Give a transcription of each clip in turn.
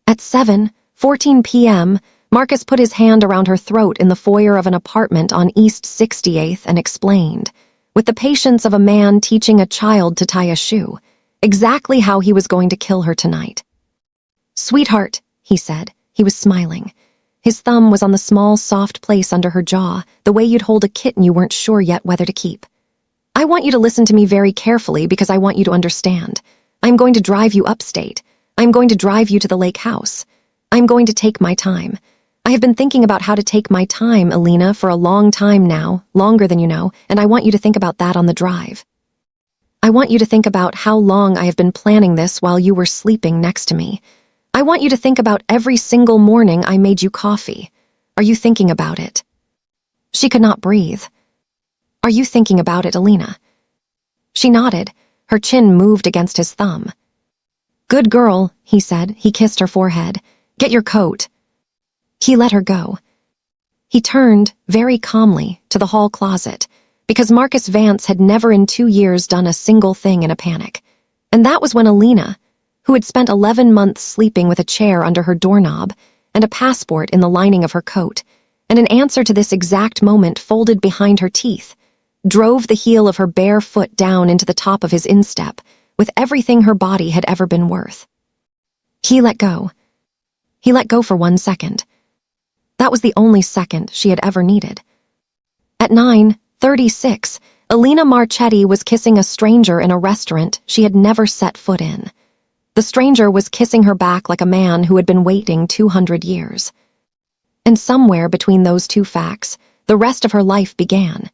At 7:14 p.m., Marcus put his hand around her throat in the foyer of an apartment on East 68th and explained, with the patience of a man teaching a child to tie a shoe, exactly how he was going to kill her tonight. "Sweetheart," he said. He was smiling. His thumb was on the small, soft place under her jaw, the way you'd hold a kitten you weren't sure yet whether to keep. "I want you to listen to me very carefully because I want you to understand. I'm going to drive you upstate. I'm going to drive you to the lake house. I'm going to take my time. I have been thinking about how to take my time, Elena, for a long time now, longer than you know, and I want you to think about that on the drive. I want you to think about how long I have been planning this while you were sleeping next to me. I want you to think about every single morning I made you coffee. Are you thinking about it?" She could not breathe. "Are you thinking about it, Elena?" She nodded. Her chin moved against his thumb. "Good girl," he said. He kissed her forehead. "Get your coat." He let her go. He turned, very calmly, to the hall closet, because Marcus Vance had never in 2 years done a single thing in a panic. And that was when Elena, who had spent 11 months sleeping with a chair under her doorknob and a passport in the lining of her coat, and an answer to this exact moment folded behind her teeth, drove the heel of her bare foot down into the top of his instep with everything her body had ever been worth. He let go. He let go for 1 second. That was the only second she had ever needed. At 9:36, Elena Marchetti was kissing a stranger in a restaurant she had never set foot in. The stranger was kissing her back like a man who had been waiting 200 years. And somewhere between those two facts, the rest of her life began.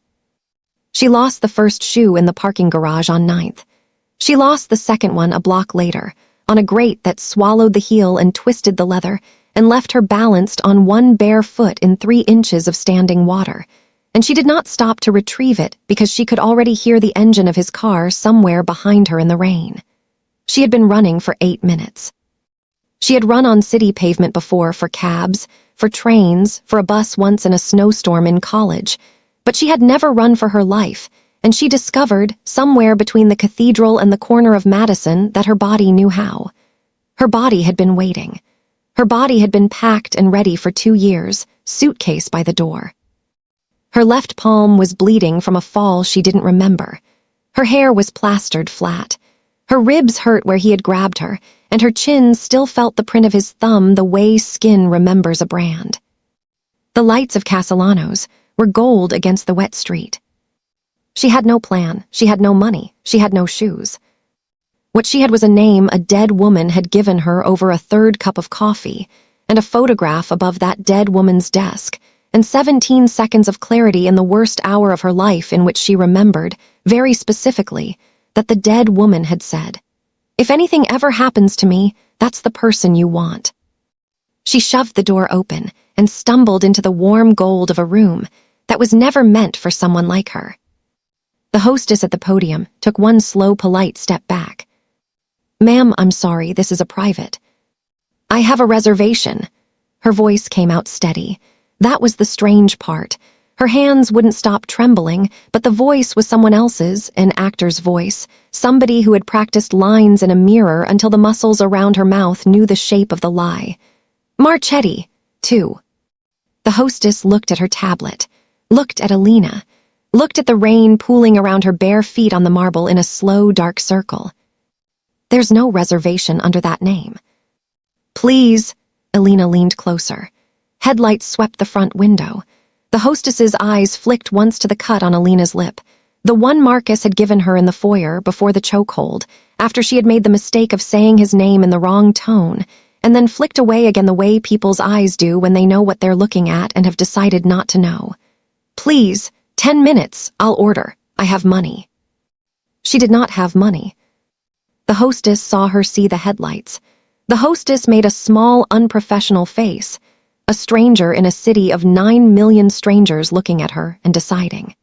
She lost the first shoe in the parking garage on 9th. She lost the second one a block later, on a grate that swallowed the heel and twisted the leather, and left her balanced on one bare foot in 3 inches of standing water. And she did not stop to retrieve it because she could already hear the engine of his car somewhere behind her in the rain. She had been running for 8 minutes. She had run on city pavement before for cabs, for trains, for a bus once in a snowstorm in college, but she had never run for her life, and she discovered, somewhere between the cathedral and the corner of Madison, that her body knew how. Her body had been waiting. Her body had been packed and ready for 2 years, suitcase by the door. Her left palm was bleeding from a fall she didn't remember. Her hair was plastered flat. Her ribs hurt where he had grabbed her, and her chin still felt the print of his thumb the way skin remembers a brand. The lights of Castellano's were gold against the wet street. She had no plan, she had no money, she had no shoes. What she had was a name a dead woman had given her over a 3rd cup of coffee, and a photograph above that dead woman's desk, and 17 seconds of clarity in the worst hour of her life in which she remembered, very specifically, that the dead woman had said, "If anything ever happens to me, that's the person you want." She shoved the door open and stumbled into the warm gold of a room that was never meant for someone like her. The hostess at the podium took one slow, polite step back. "Ma'am, I'm sorry, this is a private." "I have a reservation." Her voice came out steady. That was the strange part. Her hands wouldn't stop trembling, but the voice was someone else's, an actor's voice, somebody who had practiced lines in a mirror until the muscles around her mouth knew the shape of the lie. "Marchetti, too." The hostess looked at her tablet, looked at Elena, looked at the rain pooling around her bare feet on the marble in a slow, dark circle. "There's no reservation under that name." "Please." Elena leaned closer. Headlights swept the front window. The hostess's eyes flicked once to the cut on Elena's lip, the one Marcus had given her in the foyer before the chokehold, after she had made the mistake of saying his name in the wrong tone, and then flicked away again the way people's eyes do when they know what they're looking at and have decided not to know. "Please, 10 minutes, I'll order. I have money." She did not have money. The hostess saw her see the headlights. The hostess made a small, unprofessional face, a stranger in a city of 9 million strangers looking at her and deciding.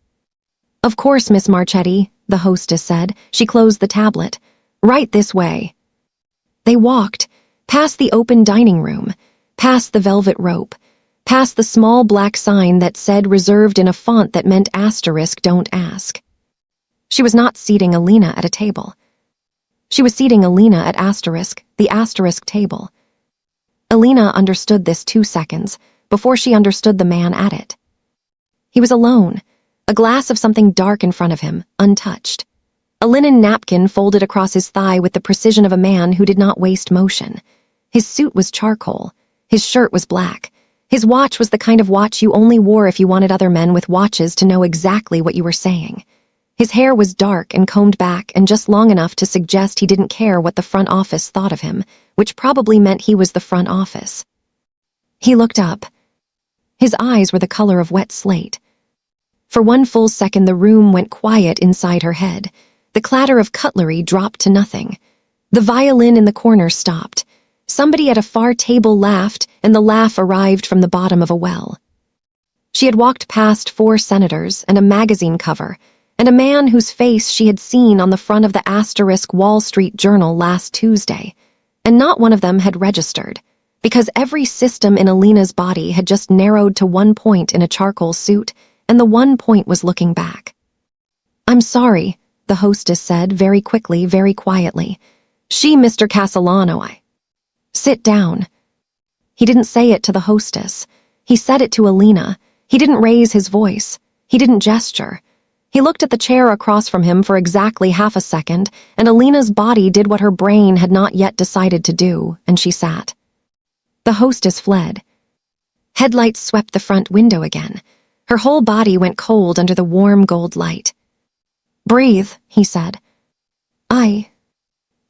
"Of course, Miss Marchetti," the hostess said. She closed the tablet. "Right this way." They walked, past the open dining room, past the velvet rope, past the small black sign that said reserved in a font that meant asterisk don't ask. She was not seating Elena at a table. She was seating Elena at asterisk, the asterisk table. Elena understood this 2 seconds before she understood the man at it. He was alone, a glass of something dark in front of him, untouched. A linen napkin folded across his thigh with the precision of a man who did not waste motion. His suit was charcoal. His shirt was black. His watch was the kind of watch you only wore if you wanted other men with watches to know exactly what you were saying. His hair was dark and combed back and just long enough to suggest he didn't care what the front office thought of him, which probably meant he was the front office. He looked up. His eyes were the color of wet slate. For 1 full second the room went quiet inside her head. The clatter of cutlery dropped to nothing. The violin in the corner stopped. Somebody at a far table laughed, and the laugh arrived from the bottom of a well. She had walked past 4 senators and a magazine cover, and a man whose face she had seen on the front of the * Wall Street Journal last Tuesday, and not one of them had registered, because every system in Elena's body had just narrowed to 1 point in a charcoal suit, and the 1 point was looking back. "I'm sorry," the hostess said very quickly, very quietly. Mr. Castellano, Sit down." He didn't say it to the hostess. He said it to Elena. He didn't raise his voice. He didn't gesture. He looked at the chair across from him for exactly half a second, and Elena's body did what her brain had not yet decided to do, and she sat. The hostess fled. Headlights swept the front window again. Her whole body went cold under the warm gold light. "Breathe," he said.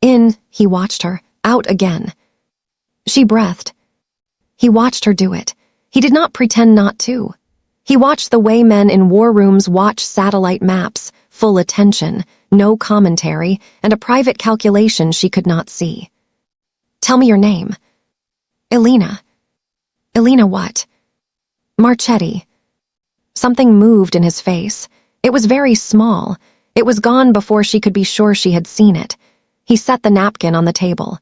In," he watched her, "out again." She breathed. He watched her do it. He did not pretend not to. He watched the way men in war rooms watch satellite maps, full attention, no commentary, and a private calculation she could not see. "Tell me your name." "Elena." "Elena what?" "Marchetti." Something moved in his face. It was very small. It was gone before she could be sure she had seen it. He set the napkin on the table.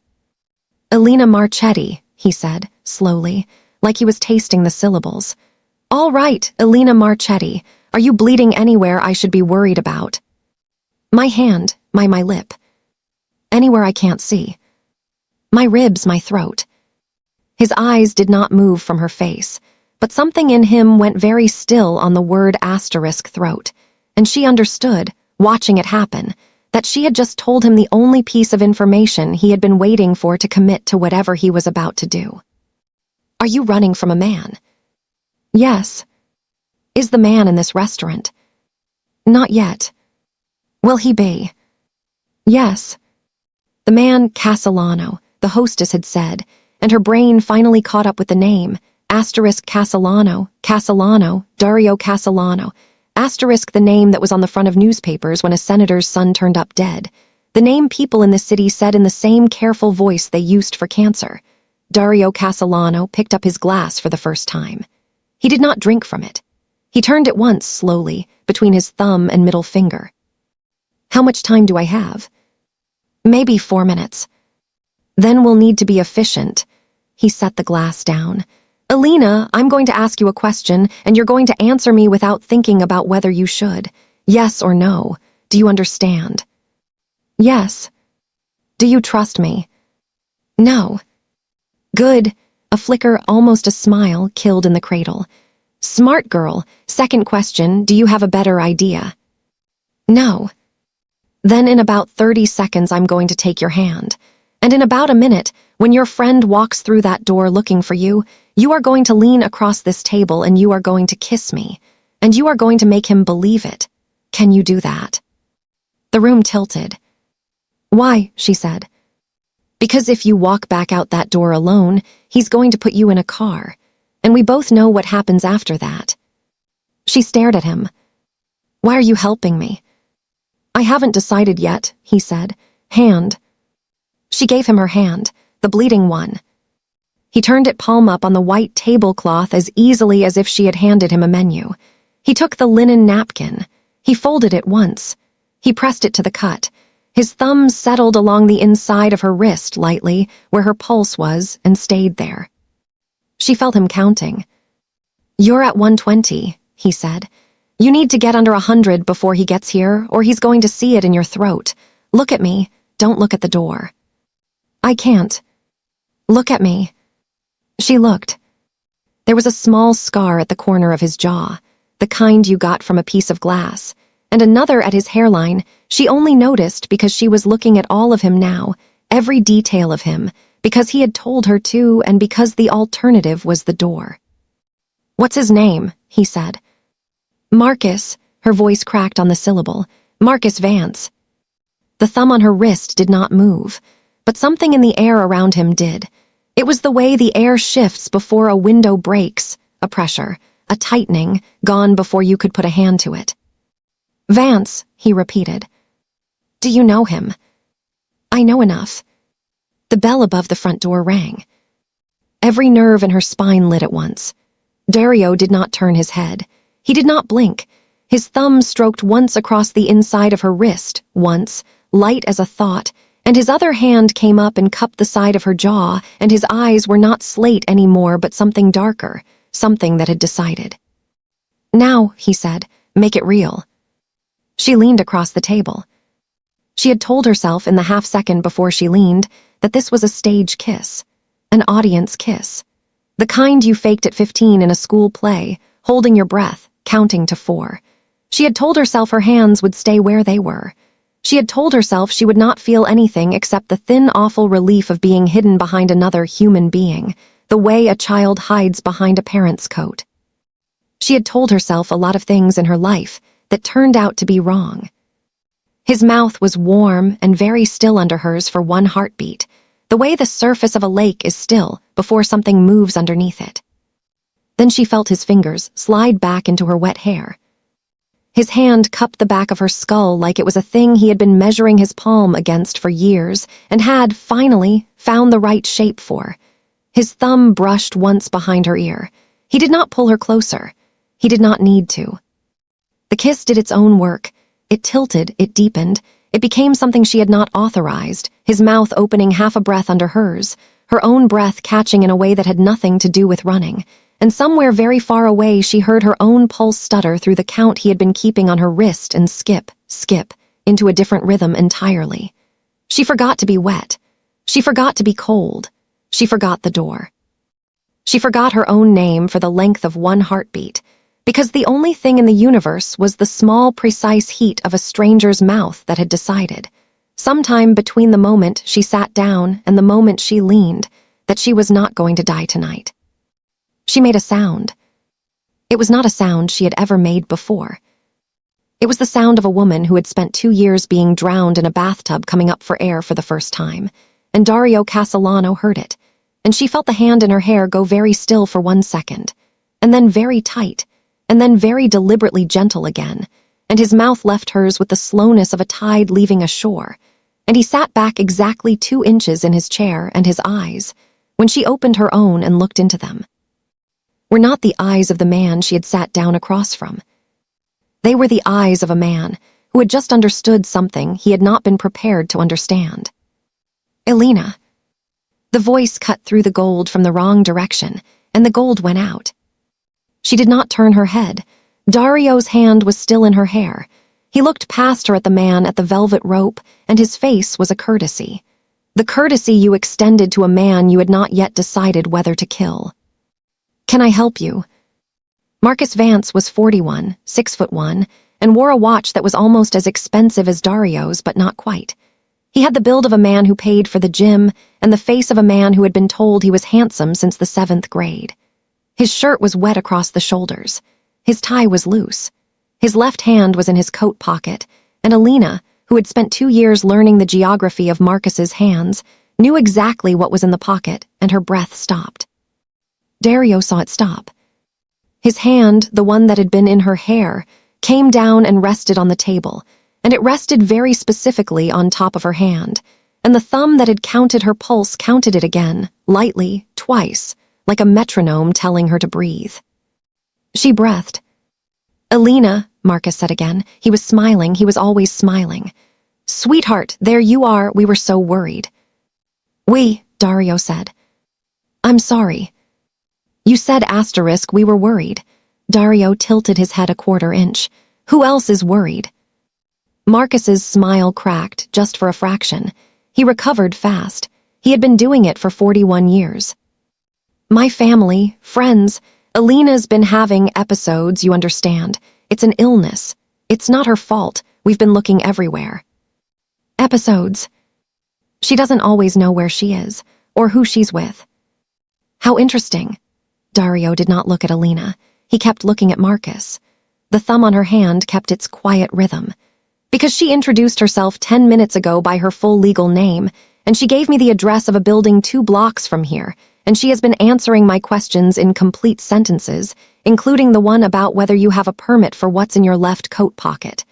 "Elena Marchetti," he said, slowly, like he was tasting the syllables. "All right, Elena Marchetti. Are you bleeding anywhere I should be worried about?" "My hand, my lip." "Anywhere I can't see?" "My ribs, my throat." His eyes did not move from her face, but something in him went very still on the word * throat, and she understood, watching it happen, that she had just told him the only piece of information he had been waiting for to commit to whatever he was about to do. "Are you running from a man?" "Yes." "Is the man in this restaurant?" "Not yet." "Will he be?" "Yes." The man Castellano, the hostess had said, and her brain finally caught up with the name, * Castellano, Dario Castellano, * the name that was on the front of newspapers when a senator's son turned up dead, the name people in the city said in the same careful voice they used for cancer. Dario Castellano picked up his glass for the first time. He did not drink from it. He turned it once, slowly, between his thumb and middle finger. "How much time do I have?" "Maybe 4 minutes." "Then we'll need to be efficient." He set the glass down. "Elena, I'm going to ask you a question, and you're going to answer me without thinking about whether you should. Yes or no. Do you understand?" "Yes." "Do you trust me?" "No." "Good." A flicker, almost a smile, killed in the cradle. "Smart girl. Second question, do you have a better idea?" "No." "Then in about 30 seconds I'm going to take your hand. And in about a minute, when your friend walks through that door looking for you, you are going to lean across this table and you are going to kiss me. And you are going to make him believe it. Can you do that?" The room tilted. "Why?" she said. "Because if you walk back out that door alone, he's going to put you in a car. And we both know what happens after that." She stared at him. "Why are you helping me?" "I haven't decided yet," he said. "Hand." She gave him her hand, the bleeding one. He turned it palm up on the white tablecloth as easily as if she had handed him a menu. He took the linen napkin. He folded it once. He pressed it to the cut. His thumb settled along the inside of her wrist lightly, where her pulse was, and stayed there. She felt him counting. "You're at 120, he said. "You need to get under 100 before he gets here, or he's going to see it in your throat. Look at me. Don't look at the door." "I can't." "Look at me." She looked. There was a small scar at the corner of his jaw, the kind you got from a piece of glass, and another at his hairline she only noticed because she was looking at all of him now, every detail of him, because he had told her to and because the alternative was the door. "What's his name?" he said. "Marcus," her voice cracked on the syllable. "Marcus Vance." The thumb on her wrist did not move, but something in the air around him did. It was the way the air shifts before a window breaks, a pressure, a tightening, gone before you could put a hand to it. "Vance," he repeated. "Do you know him?" "I know enough." The bell above the front door rang. Every nerve in her spine lit at once. Dario did not turn his head. He did not blink. His thumb stroked once across the inside of her wrist, once, light as a thought, and his other hand came up and cupped the side of her jaw, and his eyes were not slate anymore but something darker, something that had decided. "Now," he said, "make it real." She leaned across the table. She had told herself in the half-second before she leaned that this was a stage kiss, an audience kiss, the kind you faked at 15 in a school play, holding your breath, counting to 4. She had told herself her hands would stay where they were. She had told herself she would not feel anything except the thin, awful relief of being hidden behind another human being, the way a child hides behind a parent's coat. She had told herself a lot of things in her life that turned out to be wrong. His mouth was warm and very still under hers for one heartbeat, the way the surface of a lake is still before something moves underneath it. Then she felt his fingers slide back into her wet hair. His hand cupped the back of her skull like it was a thing he had been measuring his palm against for years and had, finally, found the right shape for. His thumb brushed once behind her ear. He did not pull her closer. He did not need to. The kiss did its own work. It tilted, it deepened. It became something she had not authorized, his mouth opening half a breath under hers, her own breath catching in a way that had nothing to do with running. And somewhere very far away she heard her own pulse stutter through the count he had been keeping on her wrist and skip, skip, into a different rhythm entirely. She forgot to be wet. She forgot to be cold. She forgot the door. She forgot her own name for the length of one heartbeat, because the only thing in the universe was the small, precise heat of a stranger's mouth that had decided, sometime between the moment she sat down and the moment she leaned, that she was not going to die tonight. She made a sound. It was not a sound she had ever made before. It was the sound of a woman who had spent 2 years being drowned in a bathtub coming up for air for the first time, and Dario Castellano heard it, and she felt the hand in her hair go very still for 1 second, and then very tight, and then very deliberately gentle again, and his mouth left hers with the slowness of a tide leaving a shore, and he sat back exactly 2 inches in his chair and his eyes, when she opened her own and looked into them, were not the eyes of the man she had sat down across from. They were the eyes of a man who had just understood something he had not been prepared to understand. "Elena." The voice cut through the gold from the wrong direction, and the gold went out. She did not turn her head. Dario's hand was still in her hair. He looked past her at the man at the velvet rope, and his face was a courtesy. The courtesy you extended to a man you had not yet decided whether to kill. "Can I help you?" Marcus Vance was 41, 6'1", and wore a watch that was almost as expensive as Dario's, but not quite. He had the build of a man who paid for the gym and the face of a man who had been told he was handsome since the 7th grade. His shirt was wet across the shoulders. His tie was loose. His left hand was in his coat pocket, and Elena, who had spent 2 years learning the geography of Marcus's hands, knew exactly what was in the pocket, and her breath stopped. Dario saw it stop. His hand, the one that had been in her hair, came down and rested on the table, and it rested very specifically on top of her hand, and the thumb that had counted her pulse counted it again, lightly, twice, like a metronome telling her to breathe. She breathed. "Elena," Marcus said again. He was smiling. He was always smiling. "Sweetheart, there you are. We were so worried." Dario said. "I'm sorry." "You said asterisk, we were worried." Dario tilted his head a 1/4 inch. "Who else is worried?" Marcus's smile cracked, just for a fraction. He recovered fast. He had been doing it for 41 years. My family, friends. Elena's been having episodes, you understand. It's an illness. It's not her fault. We've been looking everywhere. Episodes. She doesn't always know where she is, or who she's with. How interesting. Dario did not look at Elena. He kept looking at Marcus. The thumb on her hand kept its quiet rhythm. Because she introduced herself 10 minutes ago by her full legal name, and she gave me the address of a building 2 blocks from here, and she has been answering my questions in complete sentences, including the one about whether you have a permit for what's in your left coat pocket.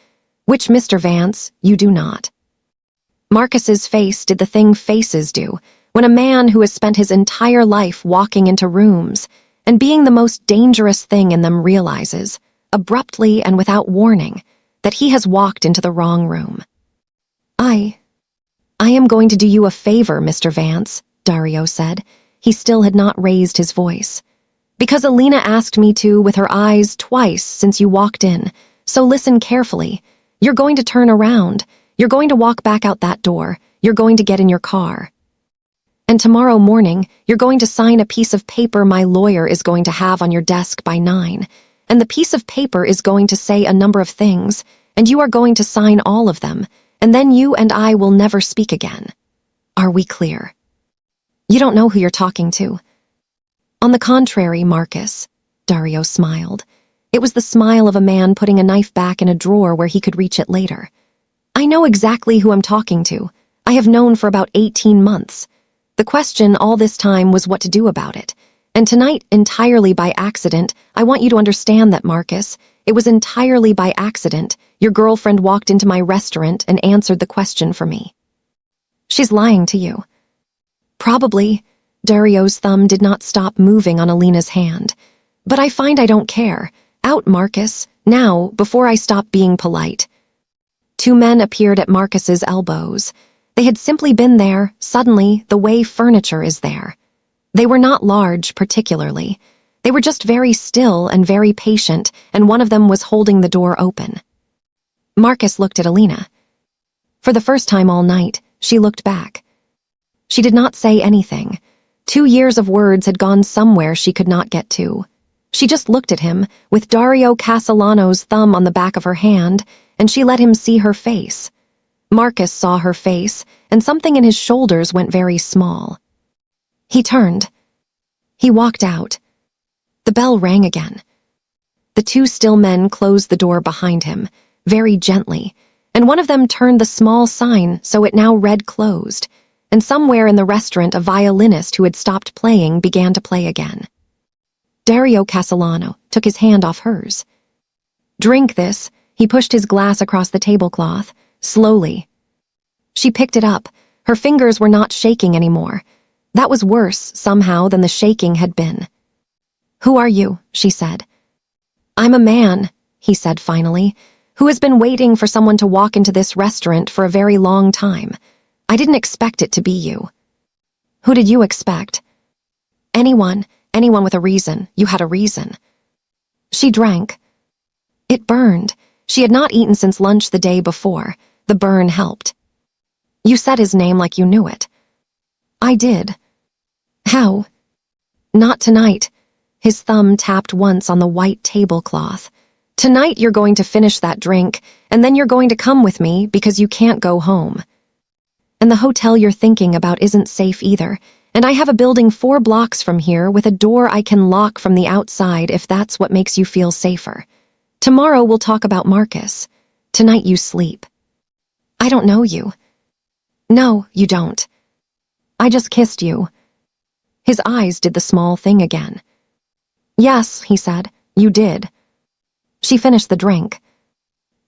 Which, Mr. Vance, you do not. Marcus's face did the thing faces do, when a man who has spent his entire life walking into rooms and being the most dangerous thing in them realizes, abruptly and without warning, that he has walked into the wrong room. I am going to do you a favor, Mr. Vance, Dario said. He still had not raised his voice. Because Elena asked me to with her eyes twice since you walked in, so listen carefully. You're going to turn around. You're going to walk back out that door. You're going to get in your car. And tomorrow morning, you're going to sign a piece of paper my lawyer is going to have on your desk by 9. And the piece of paper is going to say a number of things, and you are going to sign all of them, and then you and I will never speak again. Are we clear? You don't know who you're talking to. On the contrary, Marcus, Dario smiled. It was the smile of a man putting a knife back in a drawer where he could reach it later. I know exactly who I'm talking to. I have known for about 18 months. The question all this time was what to do about it. And tonight, entirely by accident, I want you to understand that, Marcus, it was entirely by accident. Your girlfriend walked into my restaurant and answered the question for me. She's lying to you. Probably. Dario's thumb did not stop moving on Elena's hand. But I find I don't care. Out, Marcus, now, before I stop being polite. 2 men appeared at Marcus's elbows. They had simply been there, suddenly, the way furniture is there. They were not large, particularly. They were just very still and very patient, and one of them was holding the door open. Marcus looked at Elena. For the first time all night, she looked back. She did not say anything. 2 years of words had gone somewhere she could not get to. She just looked at him, with Dario Castellano's thumb on the back of her hand, and she let him see her face. Marcus saw her face, and something in his shoulders went very small. He turned. He walked out. The bell rang again. The 2 still men closed the door behind him, very gently, and one of them turned the small sign so it now read closed, and somewhere in the restaurant a violinist who had stopped playing began to play again. Dario Castellano took his hand off hers. Drink this. He pushed his glass across the tablecloth, slowly. She picked it up. Her fingers were not shaking anymore. That was worse, somehow, than the shaking had been. Who are you? She said. I'm a man, he said finally, who has been waiting for someone to walk into this restaurant for a very long time. I didn't expect it to be you. Who did you expect? Anyone with a reason. You had a reason. She drank. It burned. She had not eaten since lunch the day before. The burn helped. You said his name like you knew it. I did. How? Not tonight. His thumb tapped once on the white tablecloth. Tonight you're going to finish that drink, and then you're going to come with me because you can't go home. And the hotel you're thinking about isn't safe either, and I have a building 4 blocks from here with a door I can lock from the outside if that's what makes you feel safer. Tomorrow we'll talk about Marcus. Tonight you sleep. I don't know you. No, you don't. I just kissed you. His eyes did the small thing again. Yes, he said, you did. She finished the drink.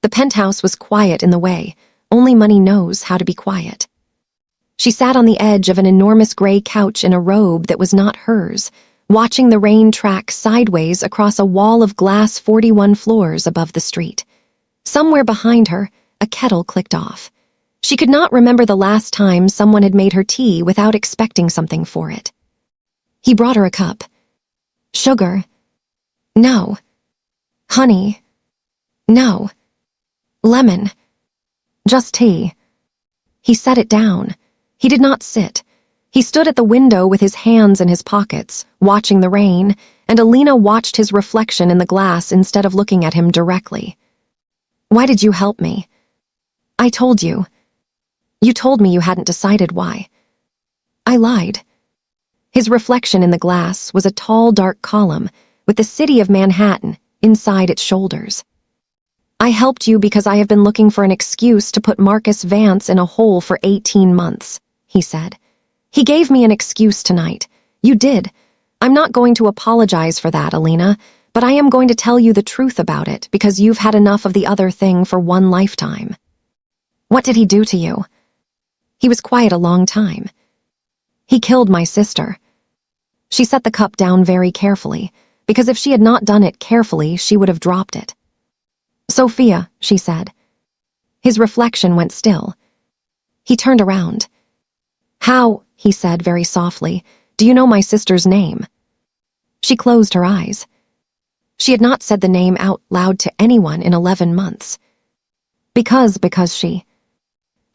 The penthouse was quiet in the way. Only money knows how to be quiet. She sat on the edge of an enormous gray couch in a robe that was not hers, watching the rain track sideways across a wall of glass 41 floors above the street. Somewhere behind her, a kettle clicked off. She could not remember the last time someone had made her tea without expecting something for it. He brought her a cup. Sugar? No. Honey? No. Lemon? Just tea. He set it down. He did not sit. He stood at the window with his hands in his pockets, watching the rain, and Elena watched his reflection in the glass instead of looking at him directly. "Why did you help me?" "I told you. You told me you hadn't decided why." "I lied." His reflection in the glass was a tall, dark column with the city of Manhattan inside its shoulders. "I helped you because I have been looking for an excuse to put Marcus Vance in a hole for 18 months, he said. "He gave me an excuse tonight. You did. I'm not going to apologize for that, Elena, but I am going to tell you the truth about it because you've had enough of the other thing for one lifetime." "What did he do to you?" "He was quiet a long time. He killed my sister." She set the cup down very carefully, because if she had not done it carefully, she would have dropped it. "Sophia," she said. His reflection went still. He turned around. "How," he said very softly, "do you know my sister's name?" She closed her eyes. She had not said the name out loud to anyone in 11 months. Because she.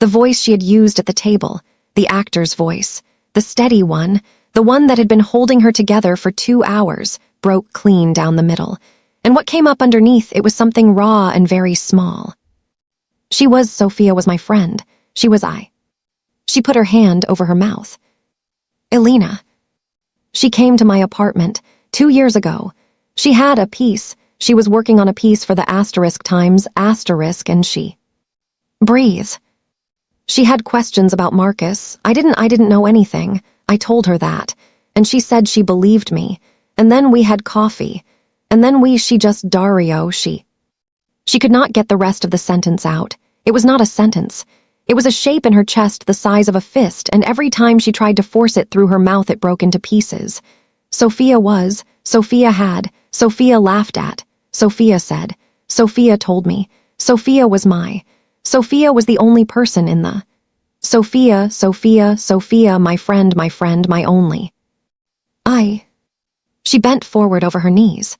The voice she had used at the table, the actor's voice, the steady one, the one that had been holding her together for 2 hours, broke clean down the middle, and what came up underneath it was something raw and very small. Sophia was my friend. She was I. She put her hand over her mouth. "Elena. She came to my apartment 2 years ago. She had a piece. She was working on a piece for the Times, and she. Breathe. She had questions about Marcus. I didn't know anything. I told her that, and she said she believed me, and then we had coffee, and then she just Dario, she could not get the rest of the sentence out. It was not a sentence. It was a shape in her chest the size of a fist, and every time she tried to force it through her mouth it broke into pieces. Sophia had, Sophia laughed at, Sophia said, Sophia told me, Sophia was the only person in the. Sophia, my friend, my only. She bent forward over her knees.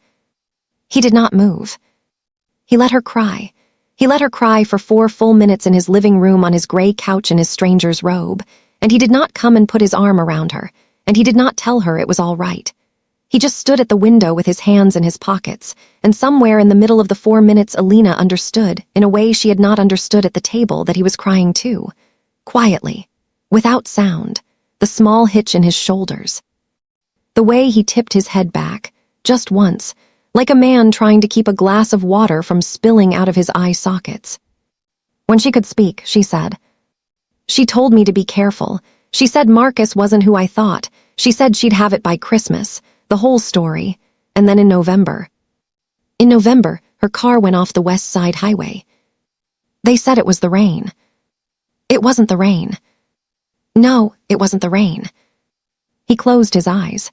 He did not move. He let her cry. He let her cry for 4 full minutes in his living room on his gray couch in his stranger's robe, and he did not come and put his arm around her, and he did not tell her it was all right. He just stood at the window with his hands in his pockets, and somewhere in the middle of the 4 minutes Elena understood, in a way she had not understood at the table, that he was crying too. Quietly, without sound, the small hitch in his shoulders. The way he tipped his head back, just once, like a man trying to keep a glass of water from spilling out of his eye sockets. When she could speak, she said, "She told me to be careful. She said Marcus wasn't who I thought. She said she'd have it by Christmas, the whole story, and then in November. In November, her car went off the West Side Highway. They said it was the rain. It wasn't the rain. No, it wasn't the rain." He closed his eyes.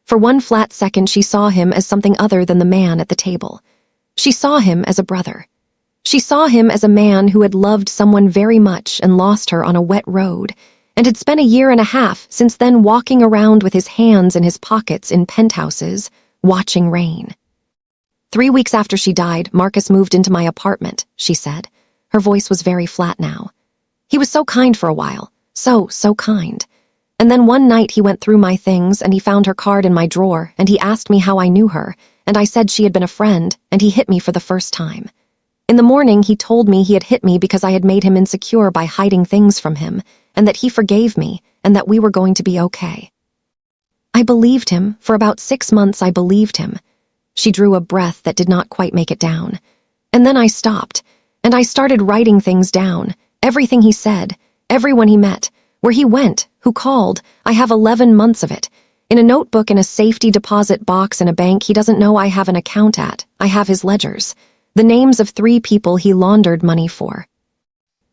For 1 flat second she saw him as something other than the man at the table. She saw him as a brother. She saw him as a man who had loved someone very much and lost her on a wet road, and had spent a 1.5 years since then walking around with his hands in his pockets in penthouses, watching rain. 3 weeks after she died, Marcus moved into my apartment, she said. Her voice was very flat now. He was so kind for a while. So kind. And then one night he went through my things and he found her card in my drawer and he asked me how I knew her, and I said she had been a friend, and he hit me for the first time. In the morning he told me he had hit me because I had made him insecure by hiding things from him, and that he forgave me and that we were going to be okay. I believed him. For about 6 months I believed him. She drew a breath that did not quite make it down. And then I stopped, and I started writing things down, everything he said, everyone he met, where he went, who called. I have 11 months of it. In a notebook in a safety deposit box in a bank he doesn't know I have an account at. I have his ledgers. The names of 3 people he laundered money for.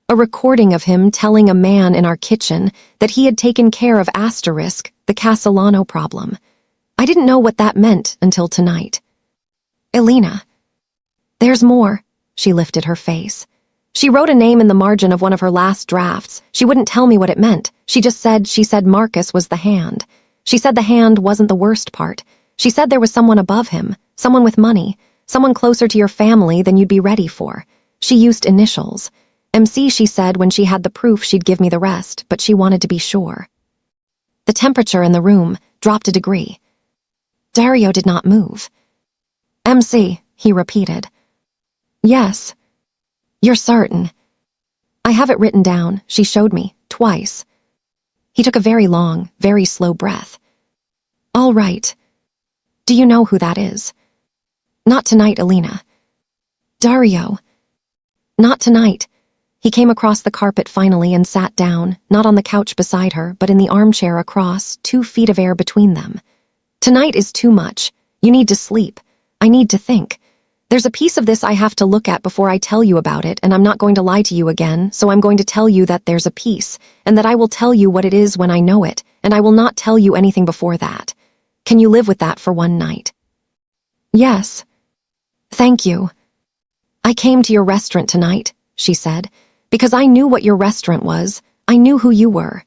A recording of him telling a man in our kitchen that he had taken care of the Castellano problem. I didn't know what that meant until tonight. Elena. There's more. She lifted her face. She wrote a name in the margin of one of her last drafts. She wouldn't tell me what it meant. She said Marcus was the hand. She said the hand wasn't the worst part. She said there was someone above him, someone with money, someone closer to your family than you'd be ready for. She used initials. MC, she said when she had the proof she'd give me the rest, but she wanted to be sure. The temperature in the room dropped a degree. Dario did not move. "MC," he repeated. "Yes." "You're certain?" "I have it written down. She showed me, twice." He took a very long, very slow breath. "All right. Do you know who that is?" "Not tonight, Elena." "Dario." "Not tonight." He came across the carpet finally and sat down, not on the couch beside her, but in the armchair across, 2 feet of air between them. "Tonight is too much. You need to sleep. I need to think. There's a piece of this I have to look at before I tell you about it, and I'm not going to lie to you again, so I'm going to tell you that there's a piece, and that I will tell you what it is when I know it, and I will not tell you anything before that. Can you live with that for one night?" "Yes." "Thank you." "I came to your restaurant tonight," she said, "because I knew what your restaurant was. I knew who you were.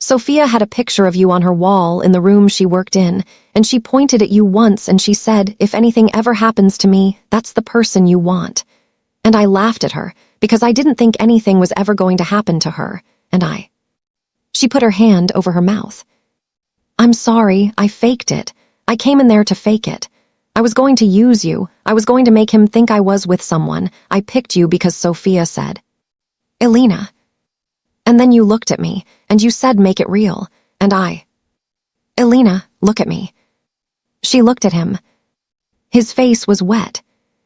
Sophia had a picture of you on her wall in the room she worked in, and she pointed at you once and she said, 'If anything ever happens to me, that's the person you want.' And I laughed at her, because I didn't think anything was ever going to happen to her, and I—" She put her hand over her mouth. "I'm sorry, I faked it. I came in there to fake it. I was going to use you. I was going to make him think I was with someone. I picked you because Sophia said." "Elena." "And then you looked at me, and you said make it real, and I—" "Elena, look at me." She looked at him. His face was wet.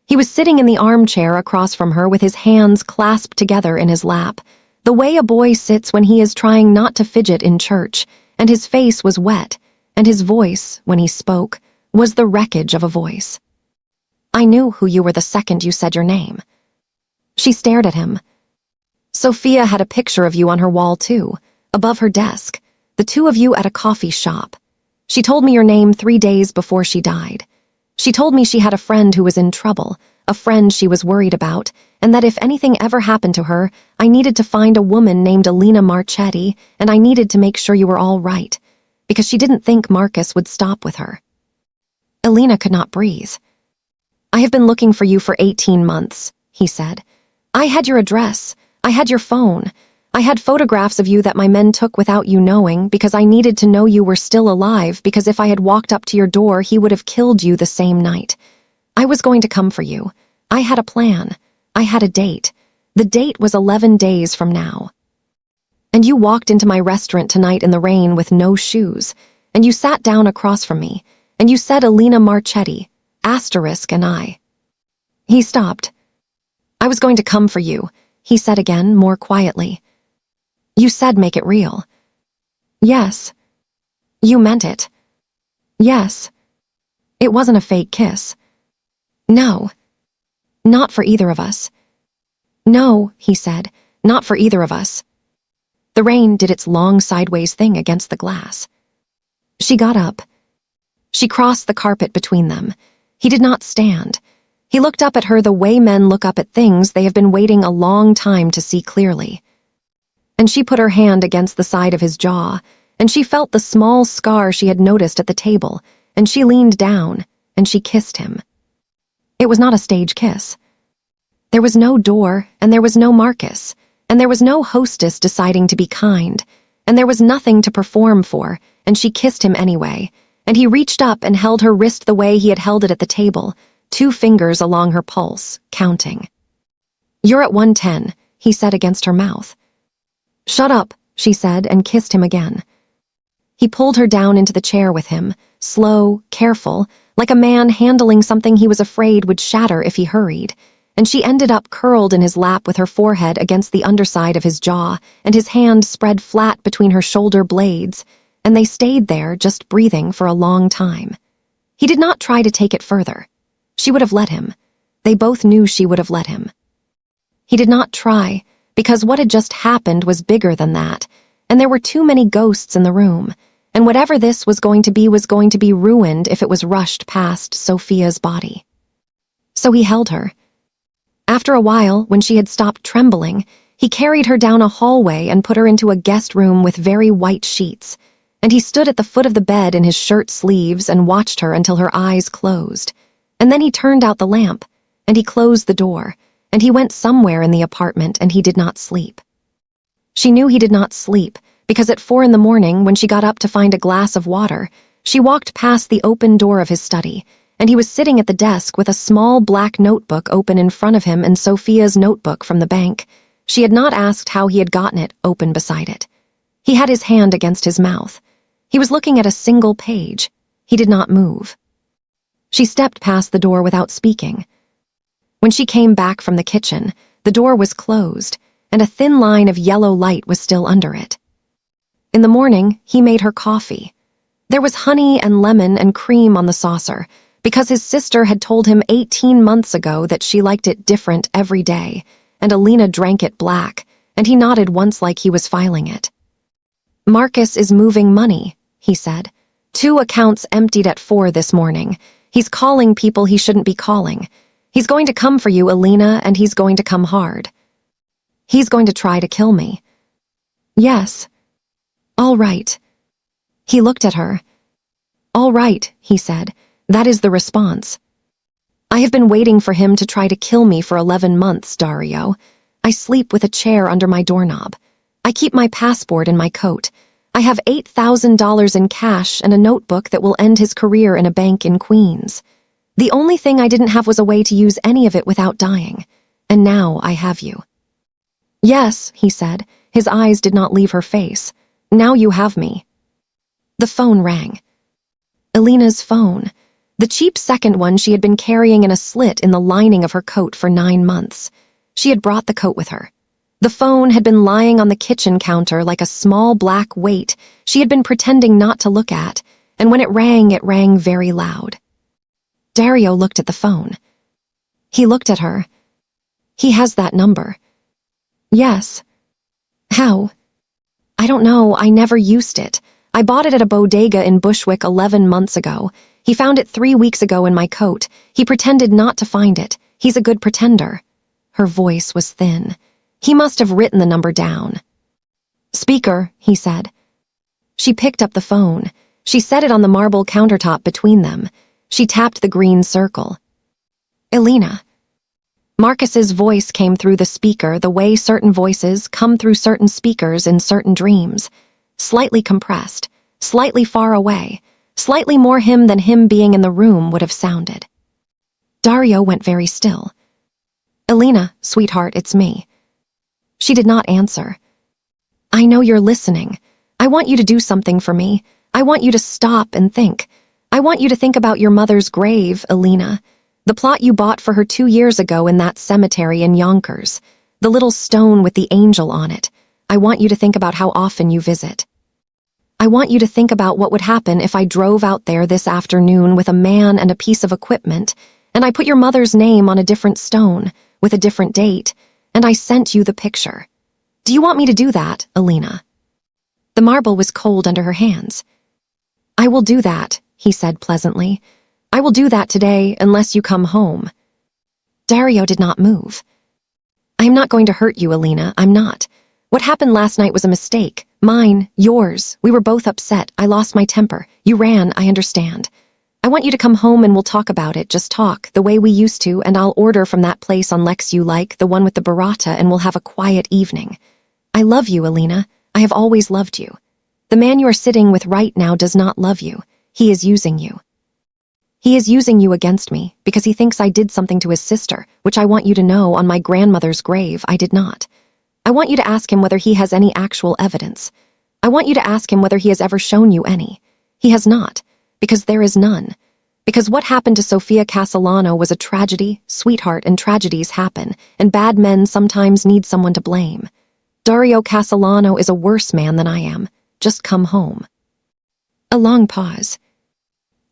He was sitting in the armchair across from her with his hands clasped together in his lap, the way a boy sits when he is trying not to fidget in church, and his face was wet, and his voice, when he spoke, was the wreckage of a voice. "I knew who you were the second you said your name." She stared at him. "Sophia had a picture of you on her wall too, above her desk, the 2 of you at a coffee shop. She told me your name 3 days before she died. She told me she had a friend who was in trouble, a friend she was worried about, and that if anything ever happened to her, I needed to find a woman named Elena Marchetti, and I needed to make sure you were all right, because she didn't think Marcus would stop with her." Elena could not breathe. "I have been looking for you for 18 months, he said. "I had your address. I had your phone. I had photographs of you that my men took without you knowing, because I needed to know you were still alive, because if I had walked up to your door, he would have killed you the same night. I was going to come for you. I had a plan. I had a date. The date was 11 days from now. And you walked into my restaurant tonight in the rain with no shoes, and you sat down across from me, and you said Elena Marchetti, asterisk, and I—" He stopped. "I was going to come for you," he said again, more quietly. "You said make it real." "Yes." "You meant it." "Yes." "It wasn't a fake kiss." "No." "Not for either of us." "No," he said, "not for either of us." The rain did its long sideways thing against the glass. She got up. She crossed the carpet between them. He did not stand. He looked up at her the way men look up at things they have been waiting a long time to see clearly. And she put her hand against the side of his jaw, and she felt the small scar she had noticed at the table, and she leaned down, and she kissed him. It was not a stage kiss. There was no door, and there was no Marcus, and there was no hostess deciding to be kind, and there was nothing to perform for, and she kissed him anyway, and he reached up and held her wrist the way he had held it at the table, 2 fingers along her pulse, counting. "You're at 110, he said against her mouth. "Shut up," she said, and kissed him again. He pulled her down into the chair with him, slow, careful, like a man handling something he was afraid would shatter if he hurried, and she ended up curled in his lap with her forehead against the underside of his jaw, and his hand spread flat between her shoulder blades, and they stayed there just breathing for a long time. He did not try to take it further. She would have let him. They both knew she would have let him. He did not try, because what had just happened was bigger than that, and there were too many ghosts in the room, and whatever this was going to be ruined if it was rushed past Sophia's body. So he held her. After a while, when she had stopped trembling, he carried her down a hallway and put her into a guest room with very white sheets, and he stood at the foot of the bed in his shirt sleeves and watched her until her eyes closed, and then he turned out the lamp, and he closed the door, and he went somewhere in the apartment, and he did not sleep. She knew he did not sleep because at 4 a.m, when she got up to find a glass of water, she walked past the open door of his study, and he was sitting at the desk with a small black notebook open in front of him and Sophia's notebook from the bank. She had not asked how he had gotten it open beside it. He had his hand against his mouth. He was looking at a single page. He did not move. She stepped past the door without speaking. When she came back from the kitchen, the door was closed, and a thin line of yellow light was still under it. In the morning, he made her coffee. There was honey and lemon and cream on the saucer, because his sister had told him 18 months ago that she liked it different every day, and Elena drank it black, and he nodded once like he was filing it. "Marcus is moving money," he said. "2 accounts emptied at 4 this morning. He's calling people he shouldn't be calling. He's going to come for you, Elena, and he's going to come hard. He's going to try to kill me." "Yes." "All right." He looked at her. "All right," he said. "That is the response. I have been waiting for him to try to kill me for 11 months, Dario. I sleep with a chair under my doorknob. I keep my passport in my coat. I have $8,000 in cash and a notebook that will end his career in a bank in Queens. The only thing I didn't have was a way to use any of it without dying. And now I have you." "Yes," he said. His eyes did not leave her face. "Now you have me." The phone rang. Elena's phone. The cheap second one she had been carrying in a slit in the lining of her coat for 9 months. She had brought the coat with her. The phone had been lying on the kitchen counter like a small black weight she had been pretending not to look at, and when it rang very loud. Dario looked at the phone. He looked at her. "He has that number." "Yes." "How?" "I don't know, I never used it. I bought it at a bodega in Bushwick 11 months ago. He found it 3 weeks ago in my coat. He pretended not to find it. He's a good pretender." Her voice was thin. He must have written the number down. "Speaker," he said. She picked up the phone. She set it on the marble countertop between them. She tapped the green circle. "Elena." Marcus's voice came through the speaker the way certain voices come through certain speakers in certain dreams. Slightly compressed, slightly far away, slightly more him than him being in the room would have sounded. Dario went very still. "Elena, sweetheart, it's me." She did not answer. "I know you're listening. I want you to do something for me. I want you to stop and think. I want you to think about your mother's grave, Elena. The plot you bought for her 2 years ago in that cemetery in Yonkers. The little stone with the angel on it. I want you to think about how often you visit. I want you to think about what would happen if I drove out there this afternoon with a man and a piece of equipment, and I put your mother's name on a different stone, with a different date, and I sent you the picture. Do you want me to do that, Elena?" The marble was cold under her hands. "I will do that," he said pleasantly. "I will do that today unless you come home." Dario did not move. "I am not going to hurt you, Elena, I'm not. What happened last night was a mistake. Mine, yours. We were both upset. I lost my temper. You ran, I understand. I want you to come home and we'll talk about it, just talk, the way we used to, and I'll order from that place on Lex you like, the one with the burrata, and we'll have a quiet evening. I love you, Elena. I have always loved you. The man you are sitting with right now does not love you. He is using you. He is using you against me because he thinks I did something to his sister, which I want you to know on my grandmother's grave I did not. I want you to ask him whether he has any actual evidence. I want you to ask him whether he has ever shown you any. He has not, because there is none. Because what happened to Sofia Castellano was a tragedy, sweetheart, and tragedies happen, and bad men sometimes need someone to blame. Dario Castellano is a worse man than I am. Just come home." A long pause.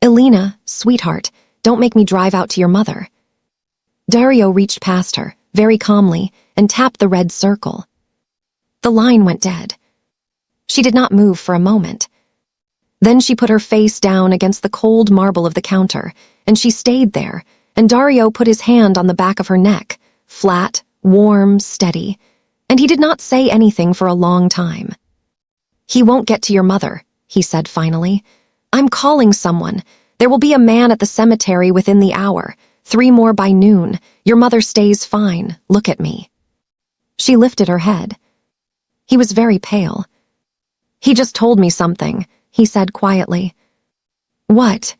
"Elena, sweetheart, don't make me drive out to your mother." Dario reached past her, very calmly, and tapped the red circle. The line went dead. She did not move for a moment. Then she put her face down against the cold marble of the counter, and she stayed there, and Dario put his hand on the back of her neck, flat, warm, steady, and he did not say anything for a long time. "He won't get to your mother," he said finally. "I'm calling someone. There will be a man at the cemetery within the hour. 3 more by noon. Your mother stays fine. Look at me." She lifted her head. He was very pale. He just told me something, he said quietly. What?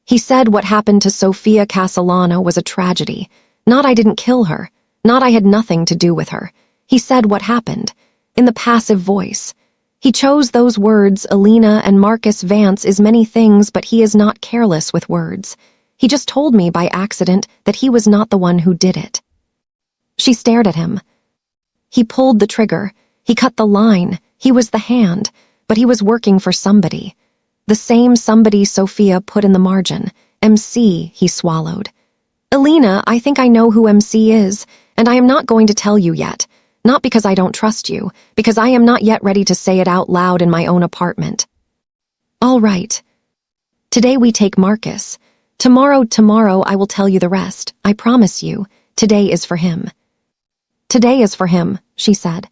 He said what happened to Sofia Castellano was a tragedy. Not I didn't kill her. Not I had nothing to do with her. He said what happened, in the passive voice. He chose those words. Elena and Marcus Vance is many things, but he is not careless with words. He just told me by accident that he was not the one who did it. She stared at him. He pulled the trigger. He cut the line. He was the hand, but he was working for somebody. The same somebody Sofia put in the margin. MC, he swallowed. Elena, I think I know who MC is, and I am not going to tell you yet. Not because I don't trust you, because I am not yet ready to say it out loud in my own apartment. All right. Today we take Marcus. Tomorrow I will tell you the rest. I promise you, today is for him. Today is for him, she said.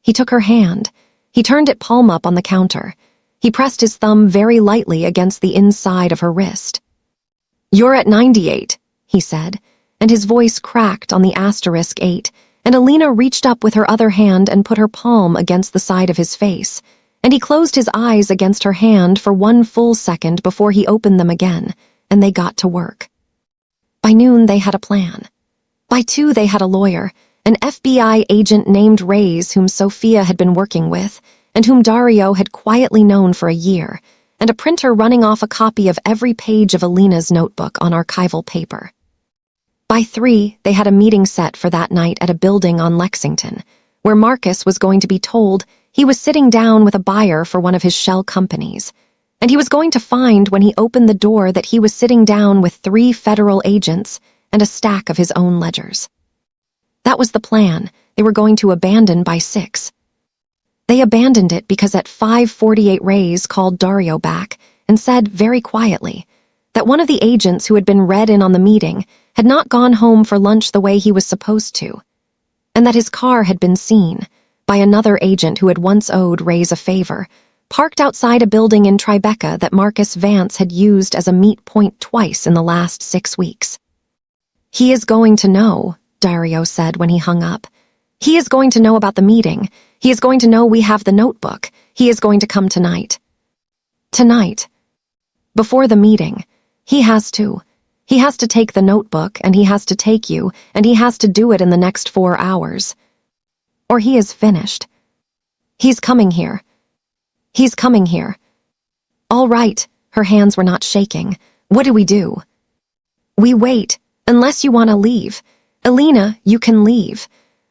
He took her hand. He turned it palm up on the counter. He pressed his thumb very lightly against the inside of her wrist. You're at 98, he said, and his voice cracked on the *8, and Elena reached up with her other hand and put her palm against the side of his face, and he closed his eyes against her hand for 1 full second before he opened them again, and they got to work. By noon, they had a plan. By 2, they had a lawyer, an FBI agent named Reyes whom Sofia had been working with, and whom Dario had quietly known for a year, and a printer running off a copy of every page of Elena's notebook on archival paper. By 3, they had a meeting set for that night at a building on Lexington, where Marcus was going to be told he was sitting down with a buyer for one of his shell companies, and he was going to find when he opened the door that he was sitting down with 3 federal agents and a stack of his own ledgers. That was the plan. They were going to abandon by 6. They abandoned it because at 5:48 Reyes called Dario back and said very quietly that one of the agents who had been read in on the meeting had not gone home for lunch the way he was supposed to, and that his car had been seen by another agent who had once owed Reyes a favor, parked outside a building in Tribeca that Marcus Vance had used as a meet point twice in the last 6 weeks. He is going to know, Dario said when he hung up. He is going to know about the meeting. He is going to know we have the notebook. He is going to come tonight. Tonight. Before the meeting. He has to. He has to take the notebook, and he has to take you, and he has to do it in the next 4 hours. Or he is finished. He's coming here. He's coming here. All right, her hands were not shaking. What do we do? We wait, unless you want to leave. Elena, you can leave.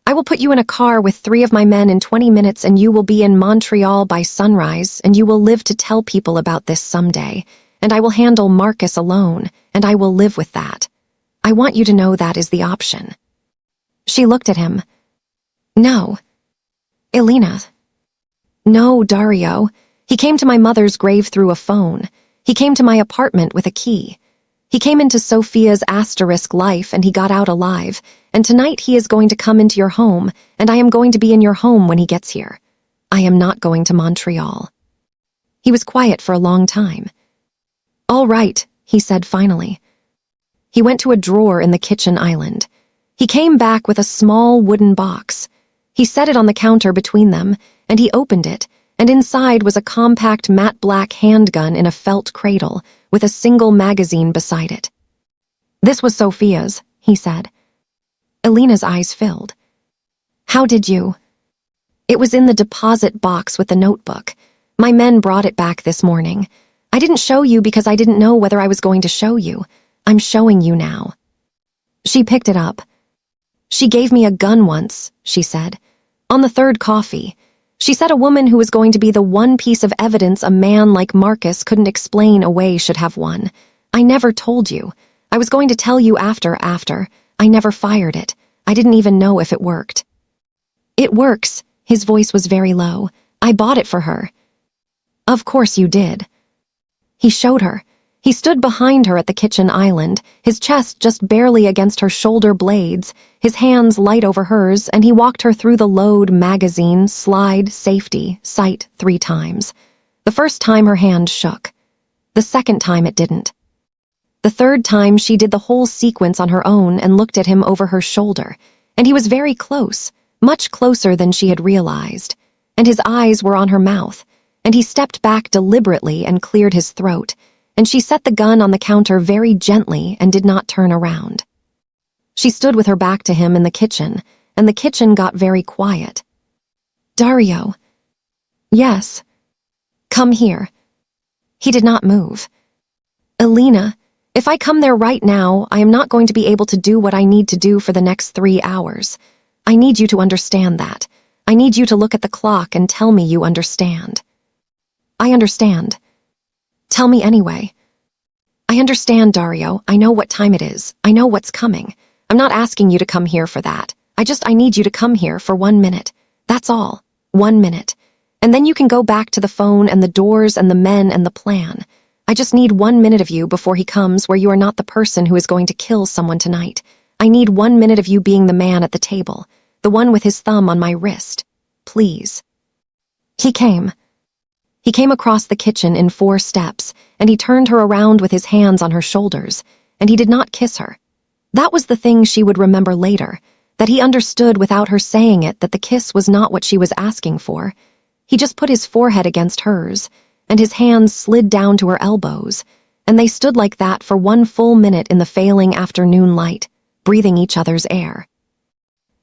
I will put you in a car with 3 of my men in 20 minutes, and you will be in Montreal by sunrise, and you will live to tell people about this someday. And I will handle Marcus alone, and I will live with that. I want you to know that is the option. She looked at him. No. Elena. No, Dario. He came to my mother's grave through a phone. He came to my apartment with a key. He came into Sofia's life, and he got out alive, and tonight he is going to come into your home, and I am going to be in your home when he gets here. I am not going to Montreal. He was quiet for a long time. All right, he said finally. He went to a drawer in the kitchen island. He came back with a small wooden box. He set it on the counter between them, and he opened it, and inside was a compact matte black handgun in a felt cradle, with a single magazine beside it. This was Sofia's, he said. Elena's eyes filled. How did you? It was in the deposit box with the notebook. My men brought it back this morning. I didn't show you because I didn't know whether I was going to show you. I'm showing you now. She picked it up. She gave me a gun once, she said. On the 3rd coffee. She said a woman who was going to be the one piece of evidence a man like Marcus couldn't explain away should have one. I never told you. I was going to tell you after. I never fired it. I didn't even know if it worked. It works. His voice was very low. I bought it for her. Of course you did. He showed her. He stood behind her at the kitchen island, his chest just barely against her shoulder blades, his hands light over hers, and he walked her through the load, magazine, slide, safety, sight 3 times. The first time her hand shook. The second time it didn't. The third time she did the whole sequence on her own and looked at him over her shoulder, and he was very close, much closer than she had realized. and his eyes were on her mouth, and he stepped back deliberately and cleared his throat, and she set the gun on the counter very gently and did not turn around. She stood with her back to him in the kitchen, and the kitchen got very quiet. "Dario." "Yes." "Come here." He did not move. "Elena, if I come there right now, I am not going to be able to do what I need to do for the next 3 hours. I need you to understand that. I need you to look at the clock and tell me you understand." "I understand." "Tell me anyway." "I understand, Dario. I know what time it is. I know what's coming. I'm not asking you to come here for that. I need you to come here for 1 minute. That's all. 1 minute. And then you can go back to the phone and the doors and the men and the plan. I just need 1 minute of you before he comes where you are not the person who is going to kill someone tonight. I need 1 minute of you being the man at the table, the one with his thumb on my wrist. Please." He came. He came across the kitchen in 4 steps, and he turned her around with his hands on her shoulders, and he did not kiss her. That was the thing she would remember later, that he understood without her saying it that the kiss was not what she was asking for. He just put his forehead against hers, and his hands slid down to her elbows, and they stood like that for 1 full minute in the failing afternoon light, breathing each other's air.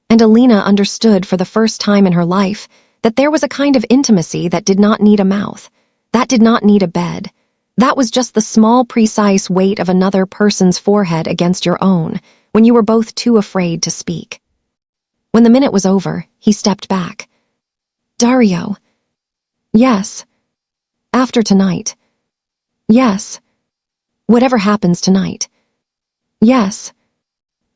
And Elena understood for the first time in her life that there was a kind of intimacy that did not need a mouth, that did not need a bed. That was just the small, precise weight of another person's forehead against your own, when you were both too afraid to speak. When the minute was over, he stepped back. "Dario." "Yes." "After tonight." "Yes." "Whatever happens tonight." "Yes."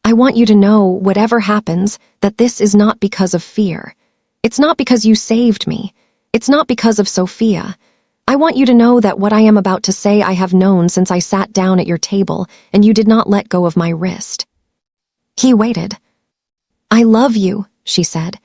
"I want you to know, whatever happens, that this is not because of fear. It's not because you saved me. It's not because of Sophia. I want you to know that what I am about to say I have known since I sat down at your table and you did not let go of my wrist." He waited. "I love you," she said.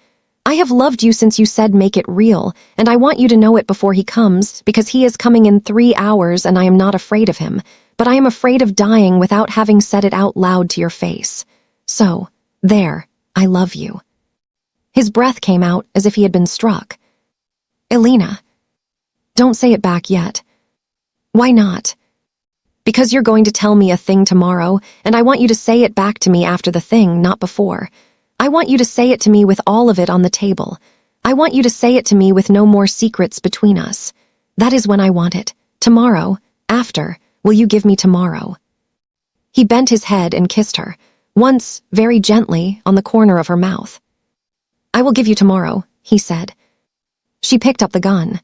"I have loved you since you said make it real, and I want you to know it before he comes, because he is coming in 3 hours and I am not afraid of him, but I am afraid of dying without having said it out loud to your face. So, there, I love you." His breath came out as if he had been struck. "Elena." "Don't say it back yet." "Why not?" "Because you're going to tell me a thing tomorrow, and I want you to say it back to me after the thing, not before. I want you to say it to me with all of it on the table. I want you to say it to me with no more secrets between us. That is when I want it. Tomorrow, after, will you give me tomorrow?" He bent his head and kissed her, once, very gently, on the corner of her mouth. "I will give you tomorrow," he said. She picked up the gun.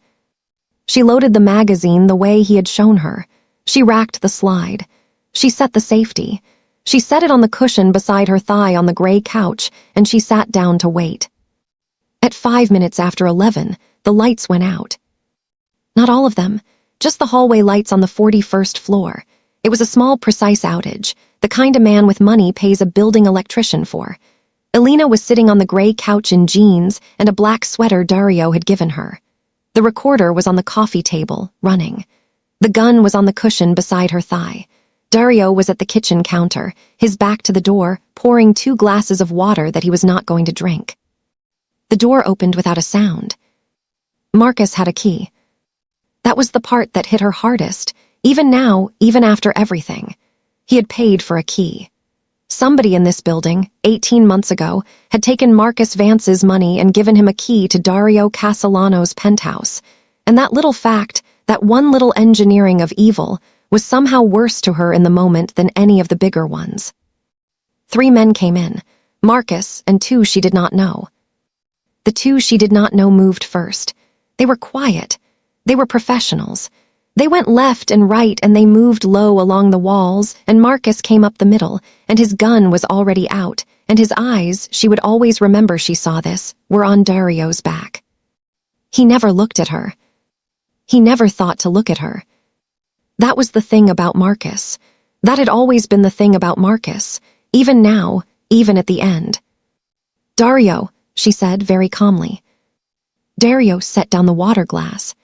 She loaded the magazine the way he had shown her. She racked the slide. She set the safety. She set it on the cushion beside her thigh on the gray couch, and she sat down to wait. At 5 minutes after 11, the lights went out. Not all of them, just the hallway lights on the 41st floor. It was a small, precise outage, the kind a man with money pays a building electrician for. Elena was sitting on the gray couch in jeans and a black sweater Dario had given her. The recorder was on the coffee table, running. The gun was on the cushion beside her thigh. Dario was at the kitchen counter, his back to the door, pouring 2 glasses of water that he was not going to drink. The door opened without a sound. Marcus had a key. That was the part that hit her hardest, even now, even after everything. He had paid for a key. Somebody in this building, 18 months ago, had taken Marcus Vance's money and given him a key to Dario Castellano's penthouse, and that little fact, that one little engineering of evil, was somehow worse to her in the moment than any of the bigger ones. 3 men came in, Marcus and 2 she did not know. The 2 she did not know moved first. They were quiet. They were professionals. They went left and right and they moved low along the walls, and Marcus came up the middle, and his gun was already out, and his eyes, she would always remember she saw this, were on Dario's back. He never looked at her. He never thought to look at her. That was the thing about Marcus. That had always been the thing about Marcus, even now, even at the end. "Dario," she said very calmly. Dario set down the water glass.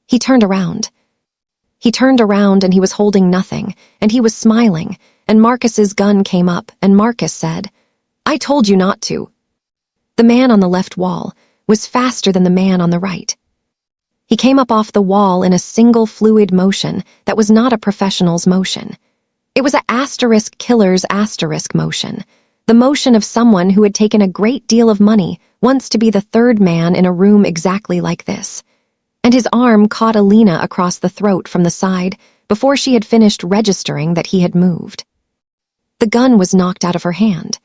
He turned around. He turned around and he was holding nothing, and he was smiling, and Marcus's gun came up, and Marcus said, "I told you not to." The man on the left wall, was faster than the man on the right. He came up off the wall in a single fluid motion that was not a professional's motion. It was a asterisk killer's asterisk motion, the motion of someone who had taken a great deal of money once to be the third man in a room exactly like this. And his arm caught Elena across the throat from the side before she had finished registering that he had moved. The gun was knocked out of her hand.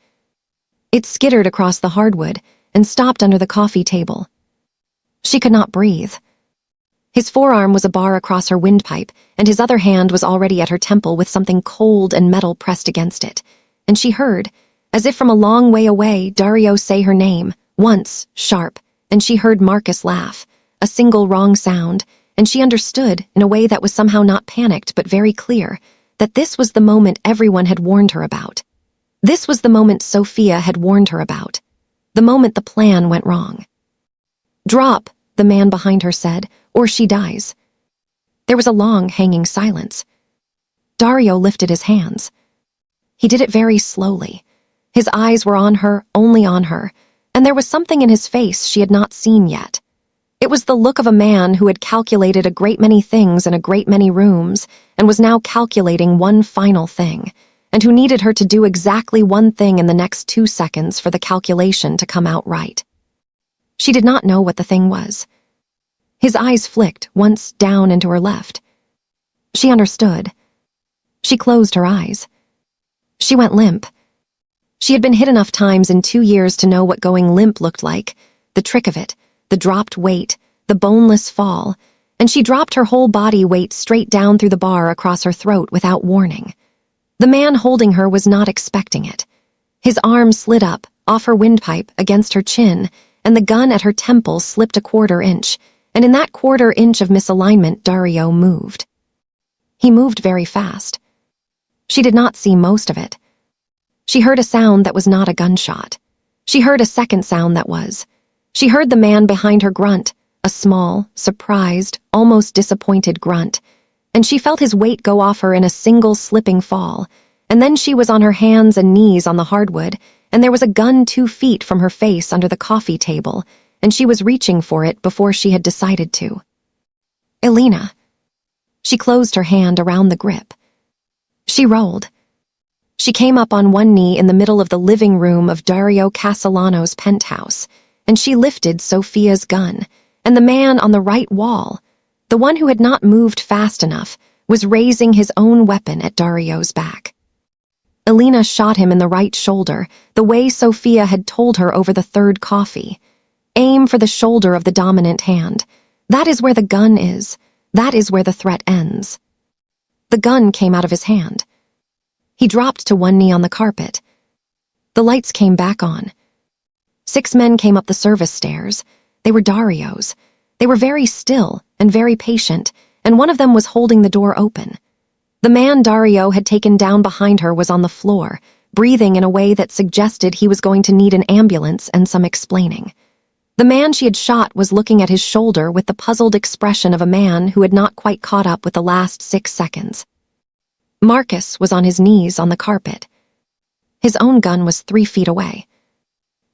It skittered across the hardwood and stopped under the coffee table. She could not breathe. His forearm was a bar across her windpipe, and his other hand was already at her temple with something cold and metal pressed against it. And she heard, as if from a long way away, Dario say her name, once, sharp, and she heard Marcus laugh, a single wrong sound, and she understood, in a way that was somehow not panicked but very clear, that this was the moment everyone had warned her about. This was the moment Sophia had warned her about. The moment the plan went wrong. "Drop," the man behind her said, "or she dies." There was a long, hanging silence. Dario lifted his hands. He did it very slowly. His eyes were on her, only on her, and there was something in his face she had not seen yet. It was the look of a man who had calculated a great many things in a great many rooms and was now calculating one final thing, and who needed her to do exactly one thing in the next 2 seconds for the calculation to come out right. She did not know what the thing was. His eyes flicked once down into her left. She understood. She closed her eyes. She went limp. She had been hit enough times in 2 years to know what going limp looked like, the trick of it, the dropped weight, the boneless fall, and she dropped her whole body weight straight down through the bar across her throat without warning. The man holding her was not expecting it. His arm slid up, off her windpipe, against her chin, and the gun at her temple slipped a 1/4 inch, and in that 1/4 inch of misalignment Dario moved. He moved very fast. She did not see most of it. She heard a sound that was not a gunshot. She heard a second sound that was. She heard the man behind her grunt, a small, surprised, almost disappointed grunt, and she felt his weight go off her in a single slipping fall, and then she was on her hands and knees on the hardwood, and there was a gun 2 feet from her face under the coffee table, and she was reaching for it before she had decided to. Elena. She closed her hand around the grip. She rolled. She came up on one knee in the middle of the living room of Dario Castellano's penthouse, and she lifted Sophia's gun, and the man on the right wall, the one who had not moved fast enough, was raising his own weapon at Dario's back. Elena shot him in the right shoulder, the way Sophia had told her over the 3rd coffee. Aim for the shoulder of the dominant hand. That is where the gun is. That is where the threat ends. The gun came out of his hand. He dropped to one knee on the carpet. The lights came back on. 6 men came up the service stairs. They were Dario's. They were very still and very patient, and one of them was holding the door open. The man Dario had taken down behind her was on the floor, breathing in a way that suggested he was going to need an ambulance and some explaining. The man she had shot was looking at his shoulder with the puzzled expression of a man who had not quite caught up with the last 6 seconds. Marcus was on his knees on the carpet. His own gun was 3 feet away.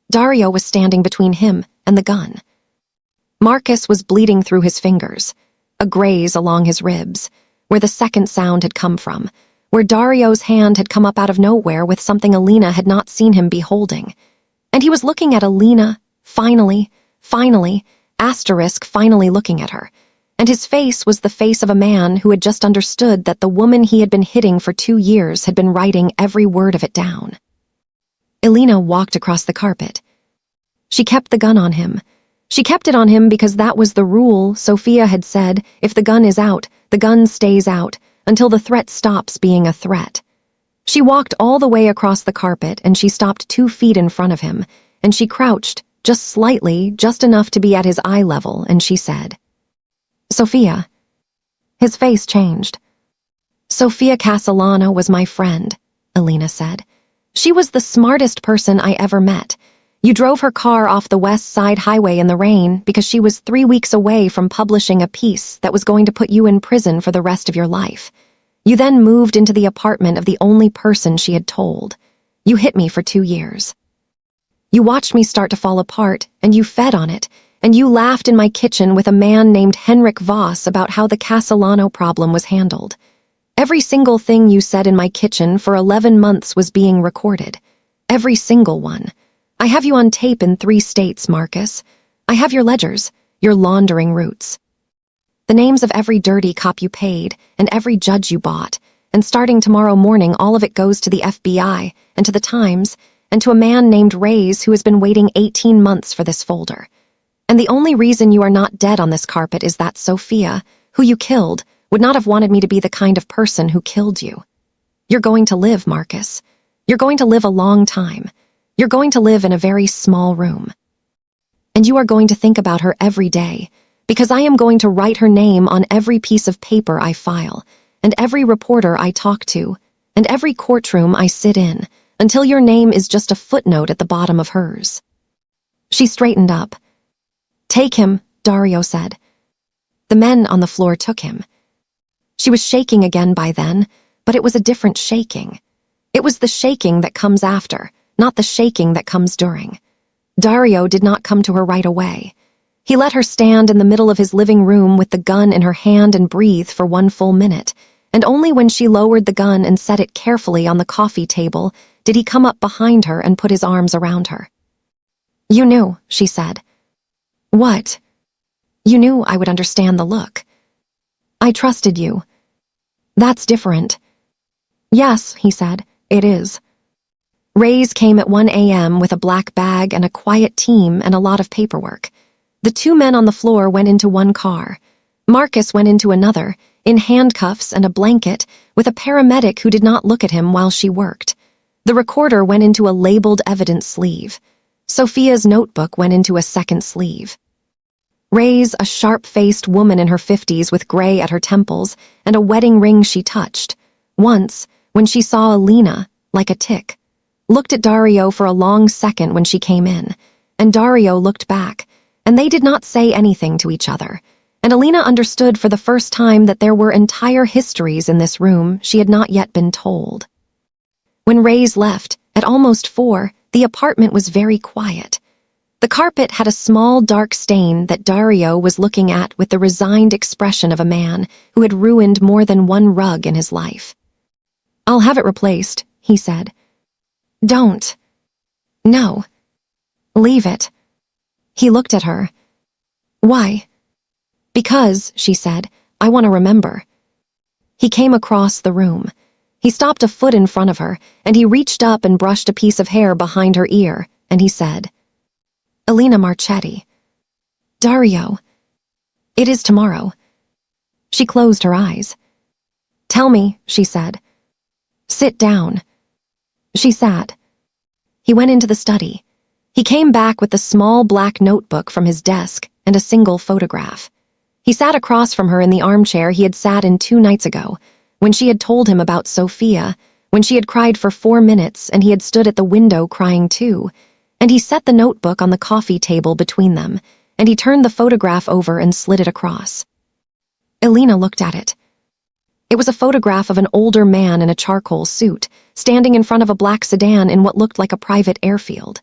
Dario was standing between him and the gun. Marcus was bleeding through his fingers, a graze along his ribs, where the second sound had come from, where Dario's hand had come up out of nowhere with something Elena had not seen him be holding. And he was looking at Elena, finally, finally looking at her. And his face was the face of a man who had just understood that the woman he had been hitting for 2 years had been writing every word of it down. Elena walked across the carpet. She kept the gun on him. She kept it on him because that was the rule Sophia had said, if the gun is out, the gun stays out, until the threat stops being a threat. She walked all the way across the carpet and she stopped 2 feet in front of him, and she crouched, just slightly, just enough to be at his eye level, and she said, "Sophia." His face changed. "Sophia Castellano was my friend," Elena said. "She was the smartest person I ever met. You drove her car off the West Side Highway in the rain because she was 3 weeks away from publishing a piece that was going to put you in prison for the rest of your life. You then moved into the apartment of the only person she had told. You hit me for 2 years." You watched me start to fall apart, and you fed on it, and you laughed in my kitchen with a man named Henrik Voss about how the Castellano problem was handled. Every single thing you said in my kitchen for 11 months was being recorded. Every single one. I have you on tape in 3 states, Marcus. I have your ledgers, your laundering routes. The names of every dirty cop you paid, and every judge you bought, and starting tomorrow morning all of it goes to the FBI, and to the Times, and to a man named Reyes who has been waiting 18 months for this folder. And the only reason you are not dead on this carpet is that Sophia, who you killed, would not have wanted me to be the kind of person who killed you. You're going to live, Marcus. You're going to live a long time. You're going to live in a very small room. And you are going to think about her every day, because I am going to write her name on every piece of paper I file, and every reporter I talk to, and every courtroom I sit in, until your name is just a footnote at the bottom of hers. She straightened up. Take him, Dario said. The men on the floor took him. She was shaking again by then, but it was a different shaking. It was the shaking that comes after, not the shaking that comes during. Dario did not come to her right away. He let her stand in the middle of his living room with the gun in her hand and breathe for 1 full minute, and only when she lowered the gun and set it carefully on the coffee table did he come up behind her and put his arms around her. You knew, she said. What? You knew I would understand the look. I trusted you. That's different. Yes, he said, it is. Reyes came at 1 a.m. with a black bag and a quiet team and a lot of paperwork. The 2 men on the floor went into one car. Marcus went into another, in handcuffs and a blanket, with a paramedic who did not look at him while she worked. The recorder went into a labeled evidence sleeve. Sophia's notebook went into a second sleeve. Reyes, a sharp-faced woman in her 50s with gray at her temples and a wedding ring she touched, once, when she saw Elena, like a tick, looked at Dario for a long second when she came in, and Dario looked back, and they did not say anything to each other, and Elena understood for the first time that there were entire histories in this room she had not yet been told. When Reyes left, at almost 4, the apartment was very quiet. The carpet had a small dark stain that Dario was looking at with the resigned expression of a man who had ruined more than one rug in his life. I'll have it replaced, he said. Don't. No. Leave it. He looked at her. Why? Because, she said, I want to remember. He came across the room. He stopped a foot in front of her, and he reached up and brushed a piece of hair behind her ear, and he said, Elena Marchetti. Dario. It is tomorrow. She closed her eyes. Tell me, she said. Sit down. She sat. He went into the study. He came back with the small black notebook from his desk and a single photograph. He sat across from her in the armchair he had sat in 2 nights ago, when she had told him about Sophia, when she had cried for 4 minutes and he had stood at the window crying too, and he set the notebook on the coffee table between them, and he turned the photograph over and slid it across. Elena looked at it. It was a photograph of an older man in a charcoal suit, standing in front of a black sedan in what looked like a private airfield.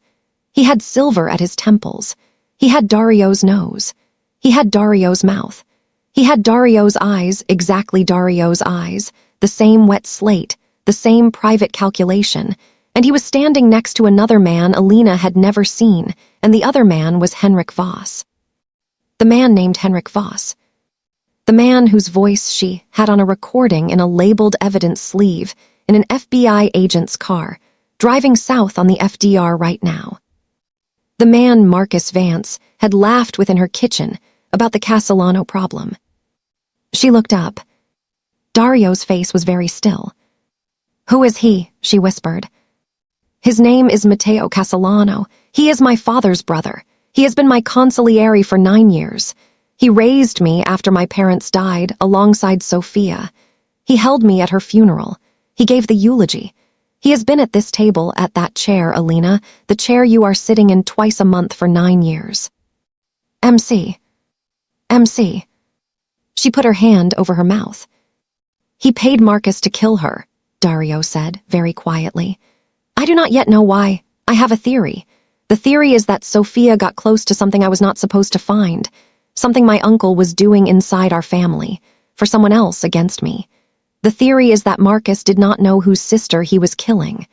He had silver at his temples. He had Dario's nose. He had Dario's mouth. He had Dario's eyes, exactly Dario's eyes, the same wet slate, the same private calculation, and he was standing next to another man Elena had never seen, and the other man was Henrik Voss. The man named Henrik Voss. The man whose voice she had on a recording in a labeled evidence sleeve in an FBI agent's car, driving south on the FDR right now. The man, Marcus Vance, had laughed within her kitchen about the Castellano problem. She looked up. Dario's face was very still. Who is he? She whispered. His name is Matteo Castellano. He is my father's brother. He has been my consigliere for 9 years. He raised me after my parents died alongside Sophia. He held me at her funeral. He gave the eulogy. He has been at this table, at that chair, Elena, the chair you are sitting in twice a month for 9 years. MC. MC. She put her hand over her mouth. He paid Marcus to kill her, Dario said, very quietly. I do not yet know why. I have a theory. The theory is that Sophia got close to something I was not supposed to find, something my uncle was doing inside our family, for someone else against me. The theory is that Marcus did not know whose sister he was killing.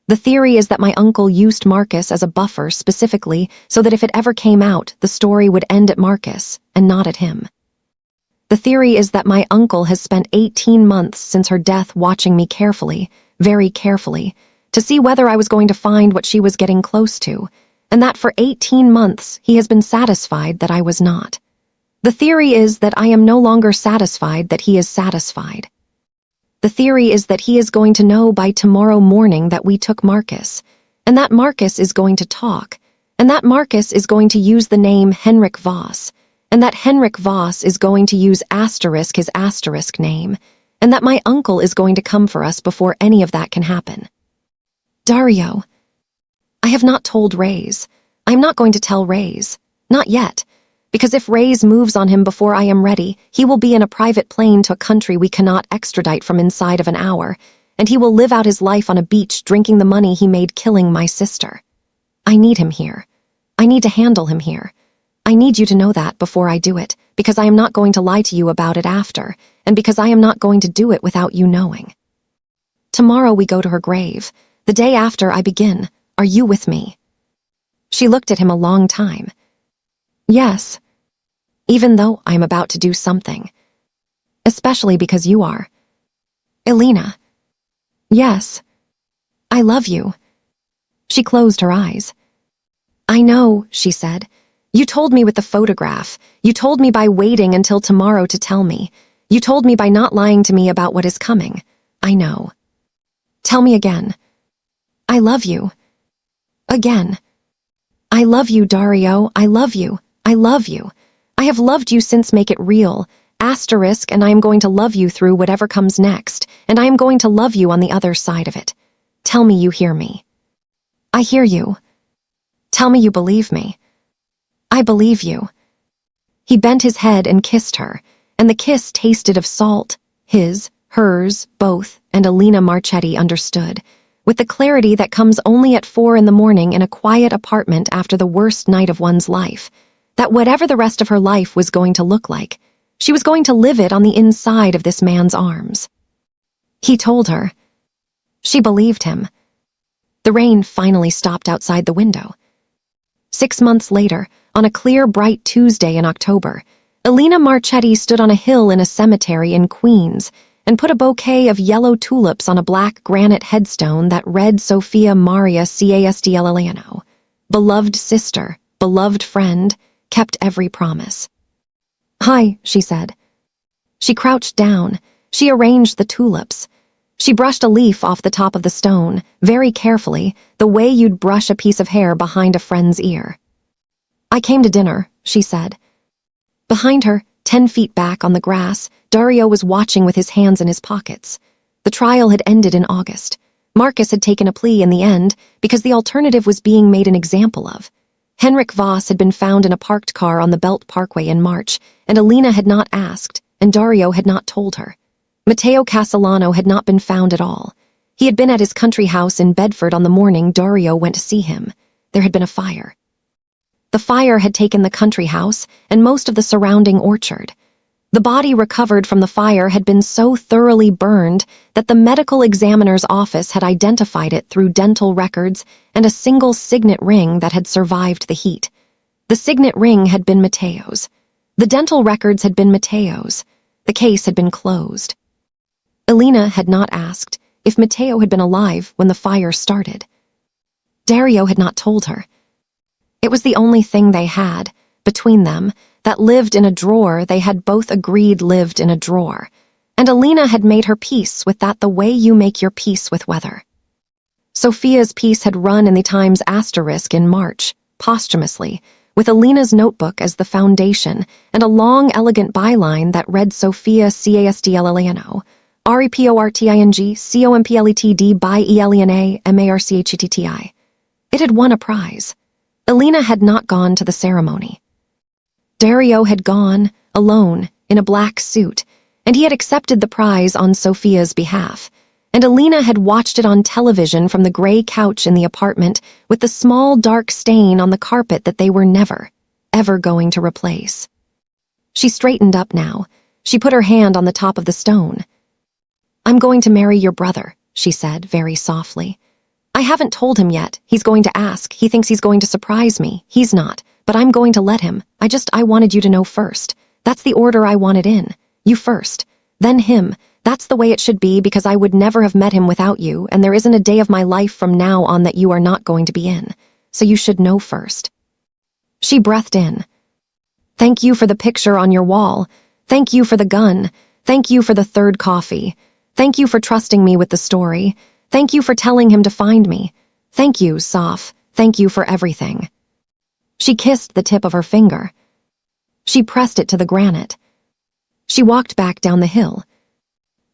The theory is that my uncle used Marcus as a buffer specifically so that if it ever came out, the story would end at Marcus and not at him. The theory is that my uncle has spent 18 months since her death watching me carefully, very carefully, to see whether I was going to find what she was getting close to, and that for 18 months he has been satisfied that I was not. The theory is that I am no longer satisfied that he is satisfied. The theory is that he is going to know by tomorrow morning that we took Marcus, and that Marcus is going to talk, and that Marcus is going to use the name Henrik Voss, and that Henrik Voss is going to use his asterisk name, and that my uncle is going to come for us before any of that can happen. Dario, I have not told Reyes. I am not going to tell Reyes. Not yet. Because if Reyes moves on him before I am ready, he will be in a private plane to a country we cannot extradite from inside of an hour, and he will live out his life on a beach drinking the money he made killing my sister. I need him here. I need to handle him here. I need you to know that before I do it, because I am not going to lie to you about it after, and because I am not going to do it without you knowing. Tomorrow we go to her grave. The day after I begin. Are you with me? She looked at him a long time. Yes. Even though I am about to do something. Especially because you are. Elena. Yes. I love you. She closed her eyes. I know, she said. You told me with the photograph. You told me by waiting until tomorrow to tell me. You told me by not lying to me about what is coming. I know. Tell me again. I love you. Again. I love you, Dario. I love you. I love you. I have loved you since Make It Real, asterisk, and I am going to love you through whatever comes next, and I am going to love you on the other side of it. Tell me you hear me. I hear you. Tell me you believe me. I believe you. He bent his head and kissed her, and the kiss tasted of salt, his, hers, both, and Elena Marchetti understood, with the clarity that comes only at 4 a.m. in a quiet apartment after the worst night of one's life, that whatever the rest of her life was going to look like, she was going to live it on the inside of this man's arms. He told her. She believed him. The rain finally stopped outside the window. 6 months later, on a clear, bright Tuesday in October, Elena Marchetti stood on a hill in a cemetery in Queens and put a bouquet of yellow tulips on a black granite headstone that read Sophia Maria Castellano, beloved sister, beloved friend, kept every promise. Hi, she said. She crouched down. She arranged the tulips. She brushed a leaf off the top of the stone, very carefully, the way you'd brush a piece of hair behind a friend's ear. I came to dinner, she said. Behind her, 10 feet back on the grass, Dario was watching with his hands in his pockets. The trial had ended in August. Marcus had taken a plea in the end because the alternative was being made an example of. Henrik Voss had been found in a parked car on the Belt Parkway in March, and Elena had not asked, and Dario had not told her. Dario Castellano had not been found at all. He had been at his country house in Bedford on the morning Dario went to see him. There had been a fire. The fire had taken the country house and most of the surrounding orchard. The body recovered from the fire had been so thoroughly burned that the medical examiner's office had identified it through dental records and a single signet ring that had survived the heat. The signet ring had been Mateo's. The dental records had been Mateo's. The case had been closed. Elena had not asked if Mateo had been alive when the fire started. Dario had not told her. It was the only thing they had, between them, that lived in a drawer they had both agreed lived in a drawer, and Elena had made her peace with that the way you make your peace with weather. Sophia's piece had run in the Times asterisk in March, posthumously, with Elena's notebook as the foundation and a long, elegant byline that read Sophia Castellano, REPORTING COMPLETD by ELENA MARCHETTI. It had won a prize. Elena had not gone to the ceremony. Dario had gone, alone, in a black suit, and he had accepted the prize on Sophia's behalf, And Elena had watched it on television from the gray couch in the apartment with the small dark stain on the carpet that they were never, ever going to replace. She straightened up now. She put her hand on the top of the stone. "I'm going to marry your brother," she said very softly. "I haven't told him yet. He's going to ask. He thinks he's going to surprise me. He's not. But I'm going to let him. I wanted you to know first. That's the order I wanted in. You first. Then him. That's the way it should be because I would never have met him without you, and there isn't a day of my life from now on that you are not going to be in. So you should know first." She breathed in. "Thank you for the picture on your wall. Thank you for the gun. Thank you for the third coffee. Thank you for trusting me with the story. Thank you for telling him to find me. Thank you, Soph. Thank you for everything." She kissed the tip of her finger. She pressed it to the granite. She walked back down the hill.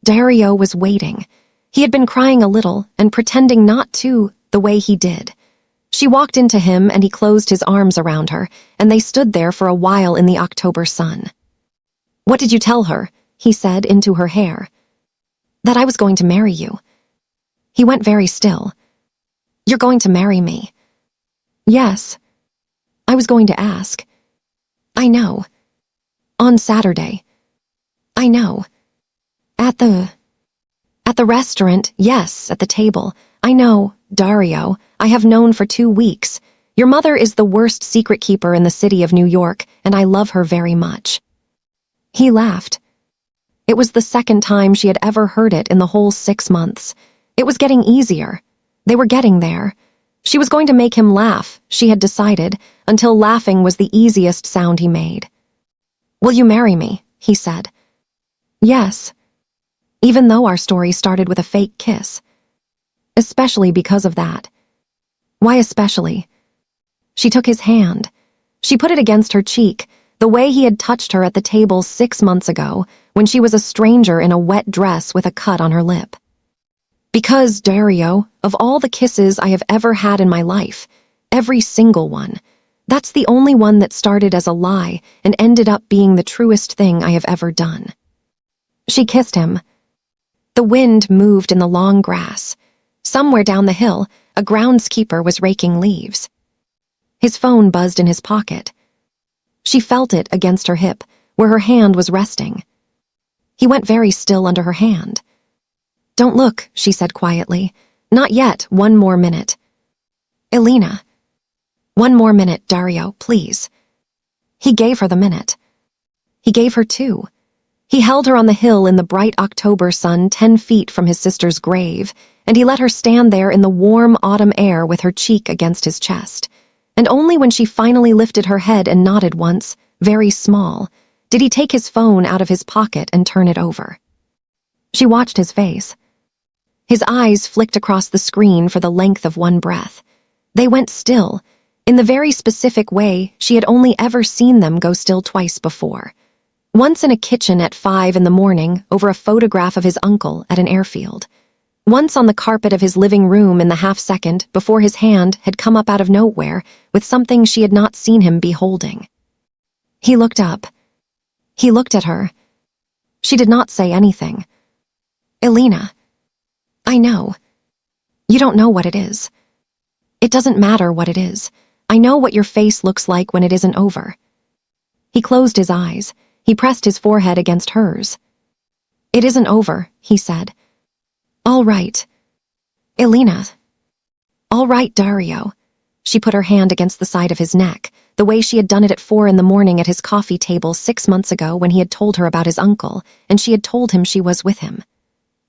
Dario was waiting. He had been crying a little and pretending not to, the way he did. She walked into him and he closed his arms around her, and they stood there for a while in the October sun. "What did you tell her?" he said into her hair. "That I was going to marry you." He went very still. "You're going to marry me?" "Yes." "I was going to ask." "I know." "On Saturday." "I know." At the restaurant, yes, at the table. I know, Dario, I have known for 2 weeks. Your mother is the worst secret keeper in the city of New York, and I love her very much." He laughed. It was the second time she had ever heard it in the whole 6 months. It was getting easier. They were getting there. She was going to make him laugh, she had decided, until laughing was the easiest sound he made. "Will you marry me?" he said. "Yes." Even though our story started with a fake kiss. Especially because of that. Why especially? She took his hand. She put it against her cheek, the way he had touched her at the table 6 months ago, when she was a stranger in a wet dress with a cut on her lip. "Because, Dario, of all the kisses I have ever had in my life, every single one, that's the only one that started as a lie and ended up being the truest thing I have ever done." She kissed him. The wind moved in the long grass. Somewhere down the hill, a groundskeeper was raking leaves. His phone buzzed in his pocket. She felt it against her hip, where her hand was resting. He went very still under her hand. "Don't look," she said quietly. "Not yet, 1 more minute." "Elena." "1 more minute, Dario, please." He gave her the minute. He gave her 2. He held her on the hill in the bright October sun 10 feet from his sister's grave, and he let her stand there in the warm autumn air with her cheek against his chest. And only when she finally lifted her head and nodded once, very small, did he take his phone out of his pocket and turn it over. She watched his face. His eyes flicked across the screen for the length of one breath. They went still, in the very specific way she had only ever seen them go still twice before. Once in a kitchen at 5 in the morning over a photograph of his uncle at an airfield. Once on the carpet of his living room in the half-second before his hand had come up out of nowhere with something she had not seen him be holding. He looked up. He looked at her. She did not say anything. "Elena, I know. You don't know what it is. It doesn't matter what it is. I know what your face looks like when it isn't over." He closed his eyes. He pressed his forehead against hers. "It isn't over," he said. "All right. Elena." "All right, Dario." She put her hand against the side of his neck, the way she had done it at 4 in the morning at his coffee table 6 months ago when he had told her about his uncle, and she had told him she was with him.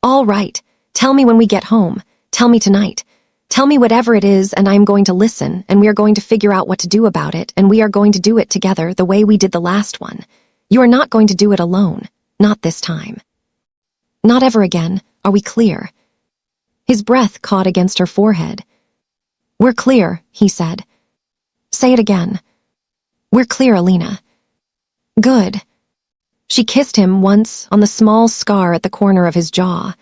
"All right. Tell me when we get home. Tell me tonight. Tell me whatever it is, and I am going to listen, and we are going to figure out what to do about it, and we are going to do it together the way we did the last one. You are not going to do it alone. Not this time. Not ever again. Are we clear?" His breath caught against her forehead. "We're clear," he said. "Say it again." "We're clear, Elena." "Good." She kissed him once on the small scar at the corner of his jaw,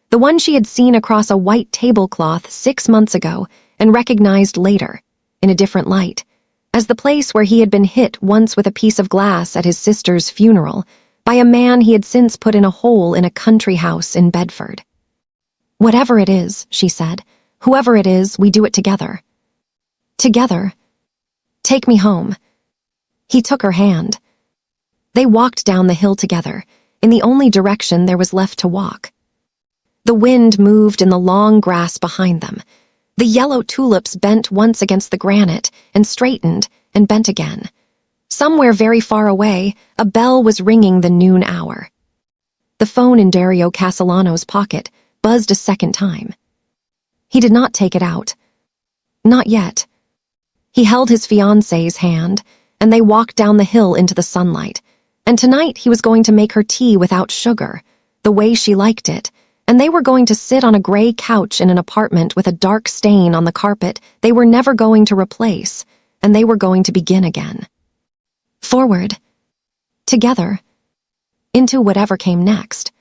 the one she had seen across a white tablecloth 6 months ago and recognized later, in a different light, as the place where he had been hit once with a piece of glass at his sister's funeral by a man he had since put in a hole in a country house in Bedford. Whatever it is, she said. Whoever it is, we do it together. Together. Take me home. He took her hand. They walked down the hill together, in the only direction there was left to walk. The wind moved in the long grass behind them. The yellow tulips bent once against the granite and straightened and bent again. Somewhere very far away, a bell was ringing the noon hour. The phone in Dario Castellano's pocket buzzed a second time. He did not take it out. Not yet. He held his fiancée's hand, and they walked down the hill into the sunlight. And tonight he was going to make her tea without sugar, the way she liked it, and they were going to sit on a gray couch in an apartment with a dark stain on the carpet they were never going to replace, and they were going to begin again. Forward. Together. Into whatever came next.